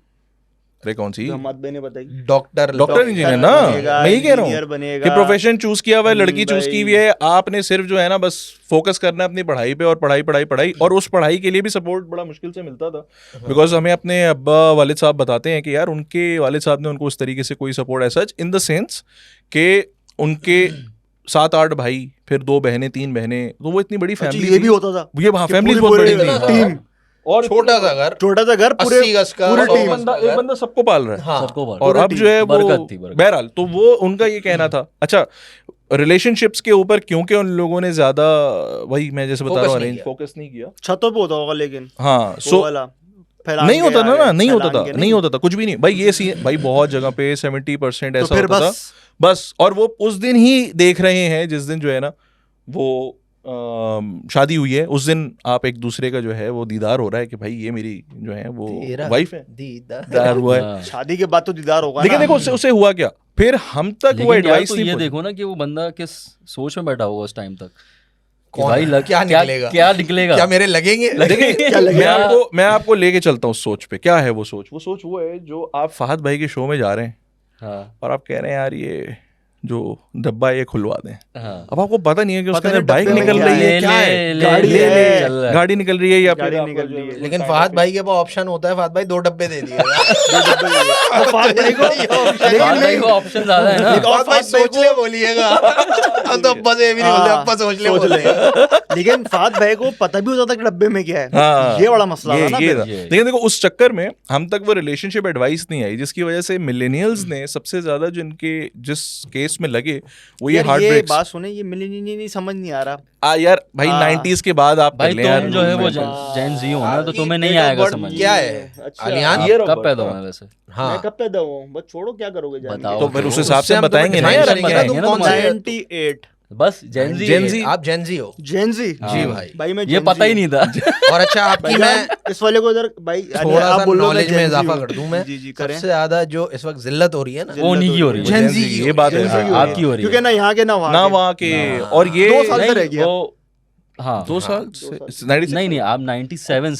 अरे कौन सी जो हमाद भाई ने बताई। डॉक्टर डॉक्टर इंजीनियर ना, बनेगा, मैं ही कह रहा इंजीनियर हूँ बनेगा। कि प्रोफेशन चूज किया हुआ है, लड़की चूज भाई। की हुई है, आपने सिर्फ जो है ना बस फोकस करना है अपनी पढ़ाई पे और पढ़ाई पढ़ाई पढ़ाई। और उस पढ़ाई के लिए भी सपोर्ट बड़ा मुश्किल से मिलता था बिकॉज हमें अपने अब्बा वालिद साहब बताते हैं कि यार उनके वालिद साहब ने उनको उस तरीके से कोई सपोर्ट ऐसा इन द सेंस कि उनके 7-8 भाई, फिर 2 बहनें 3 बहनें, तो वो इतनी बड़ी अच्छा, फैमिली ये भी होता था ये वहाँ कि फैमिली पूरे- बहुत पूरे बड़ी थी। टीम, और छोटा सा घर, छोटा सा घर, पूरे 80 गज का, पूरे 100 टीम। गज का घर। एक बंदा सबको पाल रहा है। हाँ, सबको बात। और अब जो है वो बरकत थी, बरकत। बहरहाल तो वो उनका ये कहना था। अच्छा रिलेशनशिप्स के ऊपर क्योंकि उन लोगों ने ज्यादा वही मैं जैसे बता Focus रहा हूँ नहीं अरेंज किया। फोकस नहीं किया। छतों पे होता होगा लेकिन हाँ वो सो वाला फैलान नहीं के होता था आगे, ना, नहीं होता फैलान था, के नहीं होता था कुछ भी नहीं भाई। ये सीन भाई बहुत जगह पे 70% तो ऐसा फिर होता था बस। और वो उस दिन ही देख रहे हैं जिस दिन जो है ना वो शादी हुई है, उस दिन आप एक दूसरे का जो है वो दीदार हो रहा है कि भाई ये मेरी जो है वो तेरा वाइफ है, दीदार। दीदार हुआ है। हाँ। शादी के बाद तो दीदार होगा लेकिन ना। देखो उससे हुआ क्या, फिर हम तक वो लेकिन यार एडवाइस तो नहीं ये पहुंची। देखो ना कि वो बंदा किस सोच में बैठा होगा उस टाइम तक कि कौन भाई है? क्या निकलेगा? क्या निकलेगा क्या मेरे लगेंगे? देखिए मैं आपको लेके चलता हूँ उस सोच पे। क्या है वो सोच? वो सोच वो है जो आप फहद भाई के शो में जा रहे हैं हाँ और आप कह रहे हैं यार ये जो डब्बा ये खुलवा दें। हाँ अब आपको पता नहीं है कि उसके पता अंदर नहीं बाइक डब्बे में निकल क्या रही है, ले- क्या है, ले- गाड़ी ले- है, ले- चल रहा है। गाड़ी निकल रही है या गाड़ी फिर आपका निकल जो रही है। वो लेकिन kind फहद of भाई के पास ऑप्शन होता है, फहद भाई 2 डब्बे दे दिए। और फहद भाई को फहद भाई को ऑप्शन ज्यादा है ना। फहद भाई सोच ले बोलिएगा। हम तो अब्बा से ये भी नहीं बोलते, अब्बा सोच ले बोलते हैं। लेकिन फहद भाई को पता भी होता था कि डब्बे में क्या है। हाँ, ये बड़ा मसला था ना ये फिर। था। लेकिन देखो उस चक्कर में हम तक वो रिलेशनशिप एडवाइस नहीं आई, जिसकी वजह से मिलेनियल्स ने सबसे ज्यादा जिनके जिस केस में लगे वो ये यार हार्ट ये ब्रेक्स। बात सुने, ये मिलेनियम नहीं समझ नहीं आ रहा। यार भाई हाँ। 90s के बाद आप भाई कर लें यार, तुम जो है वो मैं- जेन जी हो ना तो आपकी तुम्हें नहीं date of आएगा birth समझ। क्या है? अच्छा। अलियान? आप Year of कब birth, पैदा हाँ। हुए वैसे? हाँ, मैं कब पैदा हुआ हूँ? बस छोड़ो, क्या करोगे जान के? बताओ तो फिर उस हिसाब उससे से हम बताएंगे तुम्हें ना define यार। करेंगे बताएंगे तुम ना कौन से 98 बस जेन जी Gen Z। आप जेन जी हो। जेन जी। जी भाई। भाई मैं ये Gen पता Z ही नहीं था। और अच्छा आपकी भाई मैं मैं इस वाले को इधर भाई थोड़ा आप सा बोल लो मैं नॉलेज में Gen Z इजाफा हूँ। कर दूं मैं। जी जी करें। सबसे ज्यादा जो इस वक्त जिल्लत हो रही है ना, वो उन्हीं की हो रही है। Gen Gen Z Z, ये बात है। Gen Z की हो हाँ, रही आपकी हो रही है। क्योंकि ना यहाँ के ना वहाँ ना के। वहाँ के ना। और ये 2 साल से नहीं, रह गया। वो हाँ 2 साल 96 नहीं आप 97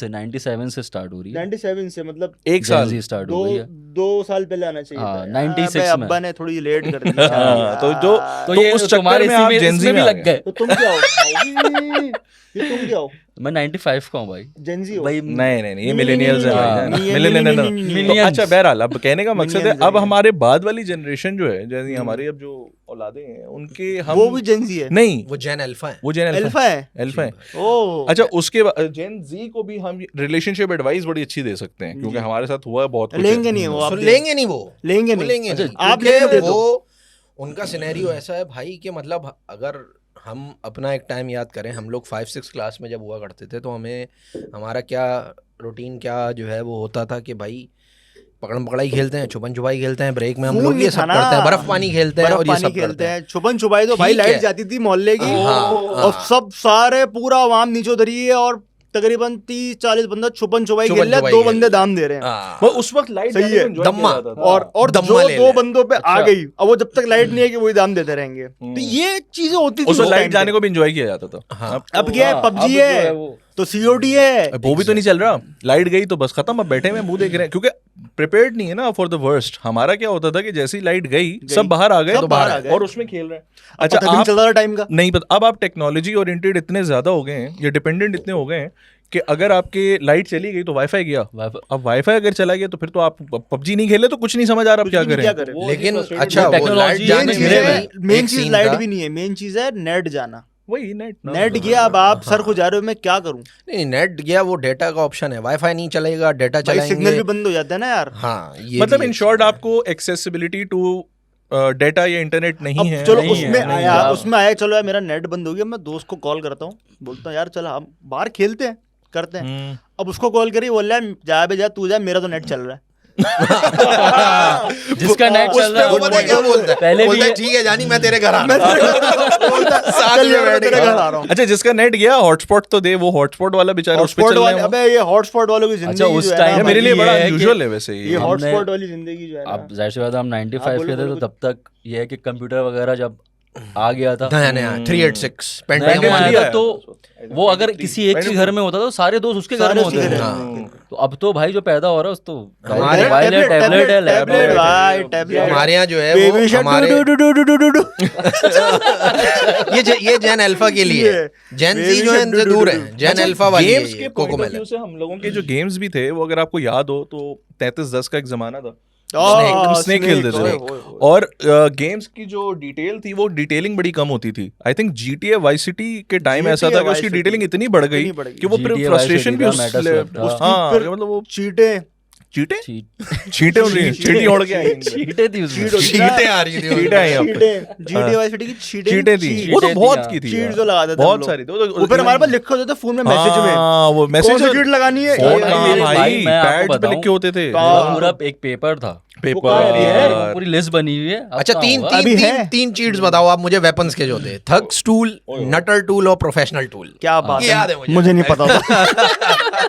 से स्टार्ट हो रही है 97 से मतलब 1 साल Gen Z स्टार्ट हो गई है 2 साल पहले आना चाहिए हाँ, था। 96 अबे में। अब्बा ने थोड़ी लेट कर दी हाँ, तो तो ये उस चक्कर तुम्हारे में आप इसी Gen Z इसमें भी में आ लग गए। गए तो तुम क्या हो भाई? ये तुम क्या हो? मैं 95 का हूँ भाई जेंजी हो? भाई नहीं ये नहीं, मिलेनियल्स है नहीं, भाई नहीं, मिलेनियल नहीं, तो नहीं, नहीं, नहीं, अच्छा बहरहाल अब कहने का मकसद है Millions अब है। हमारे बाद वाली जनरेशन जो है जैसे हमारी अब जो औलादे हैं उनके हम वो भी जेंजी है? नहीं वो जेन अल्फा है। वो जेन अल्फा है? अल्फा है ओ अच्छा उसके बाद जेन जी को भी हम रिलेशनशिप एडवाइस बड़ी अच्छी दे सकते हैं क्योंकि हमारे साथ हुआ है बहुत कुछ लेंगे नहीं वो आप सुन लेंगे नहीं वो लेंगे वो नहीं लेंगे अच्छा, नहीं आप क्योंकि लेने दे दो। वो उनका सिनेरियो ऐसा है भाई कि मतलब अगर हम अपना एक टाइम याद करें हम लोग 5-6 क्लास में जब हुआ करते थे तो हमें हमारा क्या रूटीन क्या जो है वो होता था कि भाई पकड़म पकड़ाई खेलते हैं छुपन छुपाई खेलते हैं ब्रेक में हम खून लोग ये नहीं सब खाना। करते हैं बर्फ पानी खेलते हैं बर्फ और ये पानी सब खेलते करते हैं हैं छुपन छुपाई तो भाई ठीक लाइट है। जाती थी मोहल्ले की हाँ, और हाँ। सब सारे पूरा आवाम नीचे उतरी है और तकरीबन 30-40 बंदा छुपन छुपाई छुपन खेल रहा है छुपाई 2 खेल बंदे रहे दाम दे रहे हैं हाँ। वो उस वक्त लाइट सही है, दम्मा। और दम्मा जो ले 2 ले। बंदों पे आ अच्छा। गई अब वो जब तक लाइट नहीं है कि वही दाम देते रहेंगे तो ये चीजें होती थी उस उस वक्त लाइट time जाने पे। को भी एंजॉय किया जाता था हाँ। अब क्या है हाँ, पबजी अब जो है है वो- तो सीओडी है अब वो भी तो नहीं चल रहा लाइट गई तो बस खत्म अब बैठे हुए मुंह देख रहे हैं क्योंकि प्रिपेयर्ड नहीं है ना फॉर द वर्स्ट हमारा क्या होता था कि जैसे ही लाइट गई सब बाहर आ गए सब बाहर आ गए। और उसमें खेल रहे हैं अच्छा अच्छा पता भी नहीं आप चल रहा टाइम का नहीं पता अब आप टेक्नोलॉजी ओरिएंटेड इतने ज्यादा हो गए हैं या डिपेंडेंट इतने हो गए हैं कि अगर आपके लाइट चली गई तो वाईफाई गया अब वाईफाई अगर चला गया तो फिर तो आप पबजी नहीं खेले तो कुछ नहीं समझ आ रहा आप क्या क्या करें करें लेकिन वो अच्छा वो technology लाइट है, जाने मेन चीज़ में मेन एक चीज scene लाइट था। भी नहीं है मेन चीज है नेट जाना वही नेट नेट गया अब आप सर को जा रहे हो मैं क्या करूं नहीं नेट गया वो डेटा का ऑप्शन है वाईफाई नहीं चलेगा डेटा भाई सिग्नल भी चलाएंगे बंद हो जाता है ना यार हाँ ये मतलब भी इन एक शॉर्ट चीज़ है। आपको एक्सेसिबिलिटी टू डेटा या इंटरनेट नहीं अब है चलो नहीं है, उसमें नहीं आया है। उसमें आया चलो यार मेरा नेट बंद हो गया मैं दोस्त को कॉल करता हूँ बोलता हूँ यार चल हम बाहर खेलते हैं करते हैं हम्म। अब उसको कॉल करी बोल रहा है जा बे जा तू जा मेरा तो नेट चल रहा है जिसका नेट उस चल पे रहा वो है पता है क्या बोलता है पहले भी बोलता है ये- ठीक है जानी मैं तेरे घर आ रहा हूँ बोलता है, साथ चल में यार मैं बैठ तेरे के। घर आ रहा हूँ अच्छा जिसका नेट गया हॉटस्पॉट तो दे वो हॉटस्पॉट वाला बेचारा उस पे हॉटस्पॉट चल रहा वाले है वो। अबे ये हॉटस्पॉट वालों की अच्छा, जिंदगी उस जो है time ना ये मेरे लिए ये बड़ा है कि- अनयूजुअल है वैसे ये ये हॉटस्पॉट वाली जिंदगी जो है ना अब जाहिर सी बात है हम 95 बोलो, के थे बोलो, तो तब तक ये है कि कंप्यूटर वगैरह जब आ गया था नया नया 386 नया पेंटागन नया वाली आया है। था तो वो अगर किसी एक के घर में होता तो सारे दोस्त उसके घर में सारे होते उसी थे घर हाँ। तो अब तो भाई जो पैदा हो रहा है उस तो हमारे मोबाइल है टैबलेट है टैबलेट लैपटॉप है भाई टैबलेट हमारे यहाँ जो है बेबी वो शार्क हमारे do do do do do do ये जेन अल्फा के लिए है जेन जी जो है इनसे दूर है जेन अल्फा वाली गेम्स है के ये पॉइंट ऑफ कोकोमेलन व्यू से हम लोगों के जो गेम्स भी थे वो अगर आपको याद हो तो 3310 का एक जमाना था स्नेक खेलते थे और गेम्स की जो डिटेल थी वो डिटेलिंग बड़ी कम होती थी I think GTA vice city के टाइम ऐसा था कि उसकी डिटेलिंग इतनी बढ़ गई इतनी बढ़ गई। कि वो GTA फ्रस्ट्रेशन भी था, उस Metaswap था। हाँ फिर- मतलब वो चीटे चीटे चीट चीटे उड़ रही हैं, चीटी उड़ के आएंगे चीटे थी उसमें चीट होती चीटें आ रही थी चीटे आई अब चीटे GTA वाइस सिटी की चीटे चीटे थी चीटे वो तो थी, बहुत हाँ। की थी चीट यार। जो लगा देते थे बहुत हम लोग। सारी वो फिर हमारे पास लिखे होते थे फोन में मैसेज में हाँ, वो कौन मैसेज सी चीट लगानी है फोन ये- का मेरे भाई भाई, मैं आपको पैड्स पे बताऊं, लिखे होते थे हाँ। पूरा एक पेपर था कहाँ है? पेपर पूरी लिस्ट बनी हुई है अब अच्छा कहाँ तीन होगा? तीन अभी तीन है। तीन चीट्स बताओ आप मुझे वेपन्स के जो थे थग्स टूल नटर टूल और प्रोफेशनल टूल क्या बात ये याद है मुझे। मुझे नहीं पता था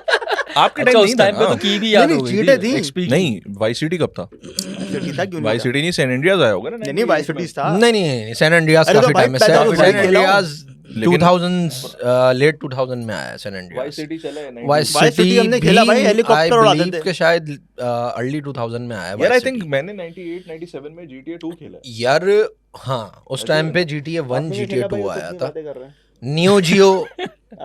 आपके अच्छा टाइम उस नहीं टाइम था पे तो ना? की भी याद नहीं, हो गई चीटें थी। XP की। नहीं वाई सिटी कब था फिर था क्यों वाई नहीं था? सिटी नहीं सैन एंड्रियास आया होगा ना नहीं नहीं वाइस सिटी था नहीं नहीं सैन एंड्रियास अरे तो काफी भाई टाइम में पैदा तो भाई सैन खेला हूँ। एंड्रियास लेकिन- 2000 लेट 2000 में आया सैन एंड्रियास सिटी चला है वाइस Vice City सिटी हमने खेला भाई, हेलीकॉप्टर उड़ाते थे। के शायद अर्ली 2000 में आया यार आई Vice थिंक City। मैंने 98 97 में GTA 2 खेला है। यार हाँ उस टाइम पे GTA 1 आपने GTA खेला 2 भाई, आया कितनी था बातें कर रहे हैं? नियो जियो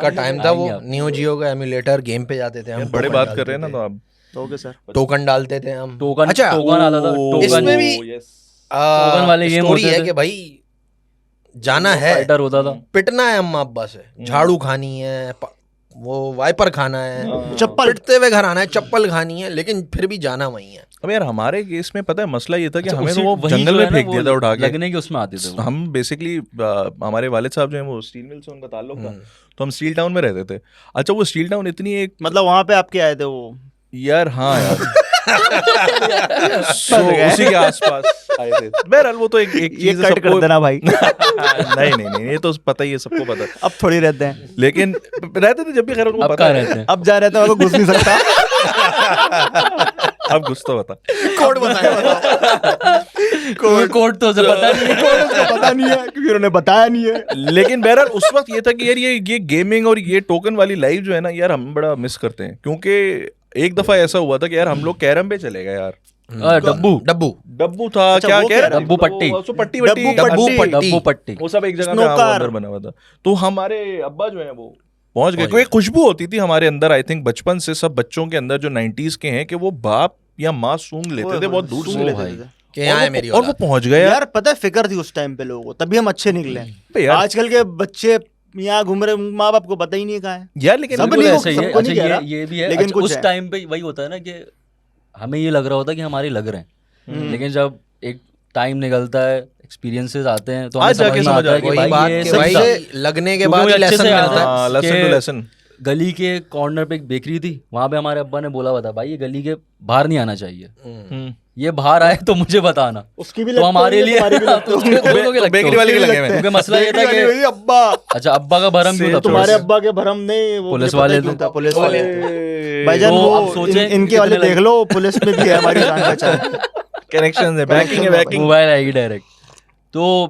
का टाइम था वो आएंगे आप। नियो जियो का एमुलेटर गेम पे जाते थे यार हम बड़े टोकन बात कर डालते रहे हैं ना थे। तो आप तो ओके सर टोकन डालते थे हम टोकन अच्छा टोकन आता था ओ, टोकन इसमें भी yes। टोकन वाले गेम स्टोरी होते है थे। कि भाई जाना है फाइटर होता था पिटना है अम्मा अब्बा से झाड़ू खानी है वो वाइपर खाना है चप्पल पिटते हुए घर आना है चप्पल खानी है लेकिन फिर भी जाना वही है अब यार हमारे केस में पता है मसला ये था कि अच्छा, हमें उसी- तो वो वही जंगल जो में है ना, फेंक वो दिया था उठा के लगने के उसमें आते थे वो। हम बेसिकली हमारे वालिद साहब जो है वो स्टील मिल से उनका ताल्लुक था तो हम स्टील टाउन में रहते थे अच्छा वो स्टील टाउन इतनी एक मतलब वहां पे आपके आए थे वो यार हाँ यार So, उसी के आसपास आए थे बहरहाल वो तो एक ये चीज है कट कर देना भाई नहीं ये तो पता ही है सबको पता है अब थोड़ी रहते हैं लेकिन रहते थे जब भी खैर उनको अब पता कहाँ है रहते हैं अब जा रहते हैं घुस नहीं सकता अब कुछ तो बता। कोड बताया कोड तो उसे पता नहीं है। कोड उसको पता नहीं है क्योंकि उन्होंने बताया नहीं है। लेकिन बहरहाल उस वक्त ये था कि यार ये गेमिंग और ये टोकन वाली लाइफ जो है ना यार हम बड़ा मिस करते हैं, क्योंकि एक दफा ऐसा हुआ था कि यार हम लोग कैरम पे चले गए यार। डब्बू था अच्छा, क्या वो कह रहे डब्बू पट्टी। पट्टी डब्बू पट्टी वो सब एक जगह पे स्नोकर। अंदर बना हुआ था। तो हमारे अब्बा जो है वो पहुंच गए, क्योंकि एक खुशबू होती थी हमारे अंदर, आई थिंक बचपन से सब बच्चों के अंदर जो 90s के हैं, कि वो बाप या माँ सूंघ लेते थे बहुत दूर सूंघ से लेते भाई। थे। कि यहाँ है मेरी और वो औलाद। पहुंच गए यार पता है फिक्र थी उस टाइम पे लोगों को, तभी हम अच्छे निकले। यार। आजकल के बच्चे यहाँ घूम रहे, माँ बाप को पता ही नहीं कहाँ है। यार लेकिन सब बिल्कुल नहीं, ऐसा ही है। सबको नहीं अच्छा कह रहा, ये भी है। लेकिन अच्छा, कुछ उस है। टाइम पे वही होता है ना कि हमें ये लग रहा होता है कि हमारे लग रहे हैं, लेकिन जब एक टाइम निकलता है, एक्सपीरियंसेस आते हैं, तो हमें आज जाके समझ में समझ आता है आता कि है। वही भाई बात ये कि सही भाई था। लगने के क्योंकि बाद मुझे अच्छे लेसन से याद मिलता है। है लेसन कि टू लेसन। गली के कॉर्नर पे एक बेकरी थी, वहां पे हमारे अब्बा ने बोला हुआ था, भाई ये गली के बाहर नहीं आना चाहिए, ये बाहर आए तो मुझे बताना। उसकी भी तो हमारे लिए तो बेकरी वाले के लगे हुए। क्योंकि मसला ये था कि अब्बा, अच्छा अब्बा का भरम क्यों था? तुम्हारे अब्बा के भरम नहीं, वो पुलिस मुझे पता वाले क्यों थे। था, पुलिस वाले थे। भाईजान तो वो अब सोचें इनके वाले कितने देख लो, पुलिस में भी है हमारी जान पहचान। कनेक्शन है, बैकिंग है, बैकिंग। मोबाइल आएगी डायरेक्ट। तो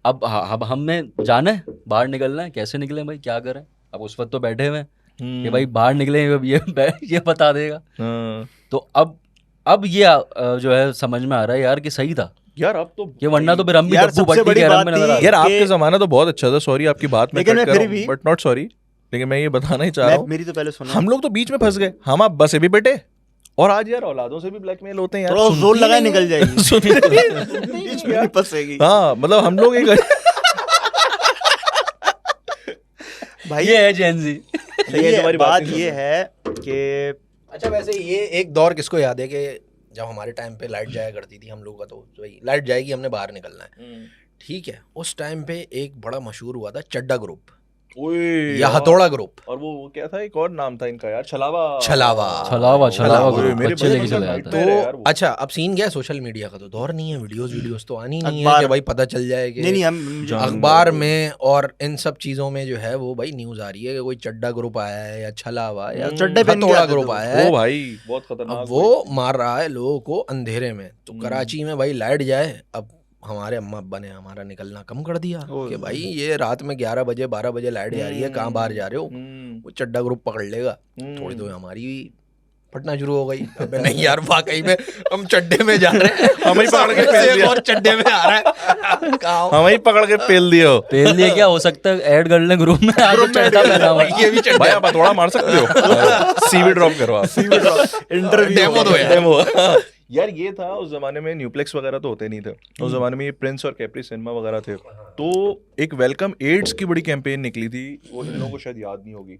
अब हमने जाना है, बाहर निकलना है, कैसे निकले भाई, क्या करें? अब उस वक्त तो बैठे हुए हैं कि भाई बाहर निकले, ये बता देगा। तो अब ये जो है समझ में आ रहा है यार कि सही था यार अब तो कि वरना तो फिर हम भी यार, डब्बू सबसे पट्टी बड़ी कैरम बात में नजर थी- आ रहे यार हैं। आपके जमाना तो बहुत अच्छा था, सॉरी आपकी बात में लेकिन कट मैं कर फिर रहा हूं, भी- बट नॉट सॉरी, लेकिन मैं ये बताना ही चाह रहा हूँ, मेरी तो पहले सुनो, हम लोग तो बीच में फंस गए, हम आप बसे भी बैठे, और आज यार औलादों से भी ब्लैकमेल होते हैं यार, थोड़ा सुनती जोर ही लगाए नहीं निकल है। जाएगी। सुनती नहीं बीच में नहीं फंसेगी। हाँ मतलब हम लोग एक भाई ये है जेनजी। ये तुम्हारी बात बात नहीं ये सुन है कि अच्छा वैसे ये एक दौर किसको याद है कि जब हमारे टाइम पे लाइट जाया करती थी हम लोगों का, तो भाई लाइट जाएगी, हमने बाहर निकलना है, ठीक है। उस टाइम पे एक बड़ा मशहूर हुआ था चड्डा ग्रुप या हथौड़ा ग्रुप। और वो क्या था, एक और नाम था इनका यार, छलावा छलावा ग्रुप, मेरे बच्चे बचपन लेके का चले nightmare जाते है हैं। यार तो वो। अच्छा अब सीन क्या है, सोशल मीडिया का तो दौर नहीं है, वीडियोस तो आनी नहीं है अखबार- कि भाई पता चल जाए कि नहीं नहीं हम अखबार में और इन सब चीजों में जो है वो भाई न्यूज आ रही है कि कोई चड्डा ग्रुप आया है या छलावा या चड्डे पहन के हथौड़ा आते थे ग्रुप वो। आया है। वो भाई बहुत खतरनाक अब वो मार रहा है लोगों को अंधेरे में। तो कराची में भाई लाइट जाए, अब हमारे अम्मा अब्बा ने हमारा निकलना कम कर दिया कि भाई ये रात में 11 बजे 12 बजे लाइट जा रही है, कहाँ बाहर जा रहे हो, वो चड्डा ग्रुप पकड़ लेगा। थोड़ी तो हमारी फटना शुरू हो गई, अबे नहीं यार वाकई में हम चड्डे में जा रहे हैं, हम ही पकड़ के सामने पेल से एक दिया। और चड्डे में आ रहा है। कहाँ हम ही पकड़ के पेल दियो। पेल लिए क्या हो सकता है, ऐड कर लें ग्रुप में, आगे चड्डा पहना हुआ है। ये भी चड्डा भाई आप हथौड़ा मार सकते हो, सीवी ड्रॉप करो आप, इंटरव्यू डेमो दो यार। डेमो। यार ये था उस जमाने में, न्यूप्लेक्स वगैरह तो होते नहीं थे उस जमाने में, ये प्रिंस और कैप्री सिनेमा वगैरह थे। तो एक वेलकम एड्स की बड़ी कैंपेन निकली थी, वो इन लोगों को शायद याद नहीं होगी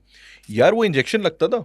यार। वो इंजेक्शन लगता था,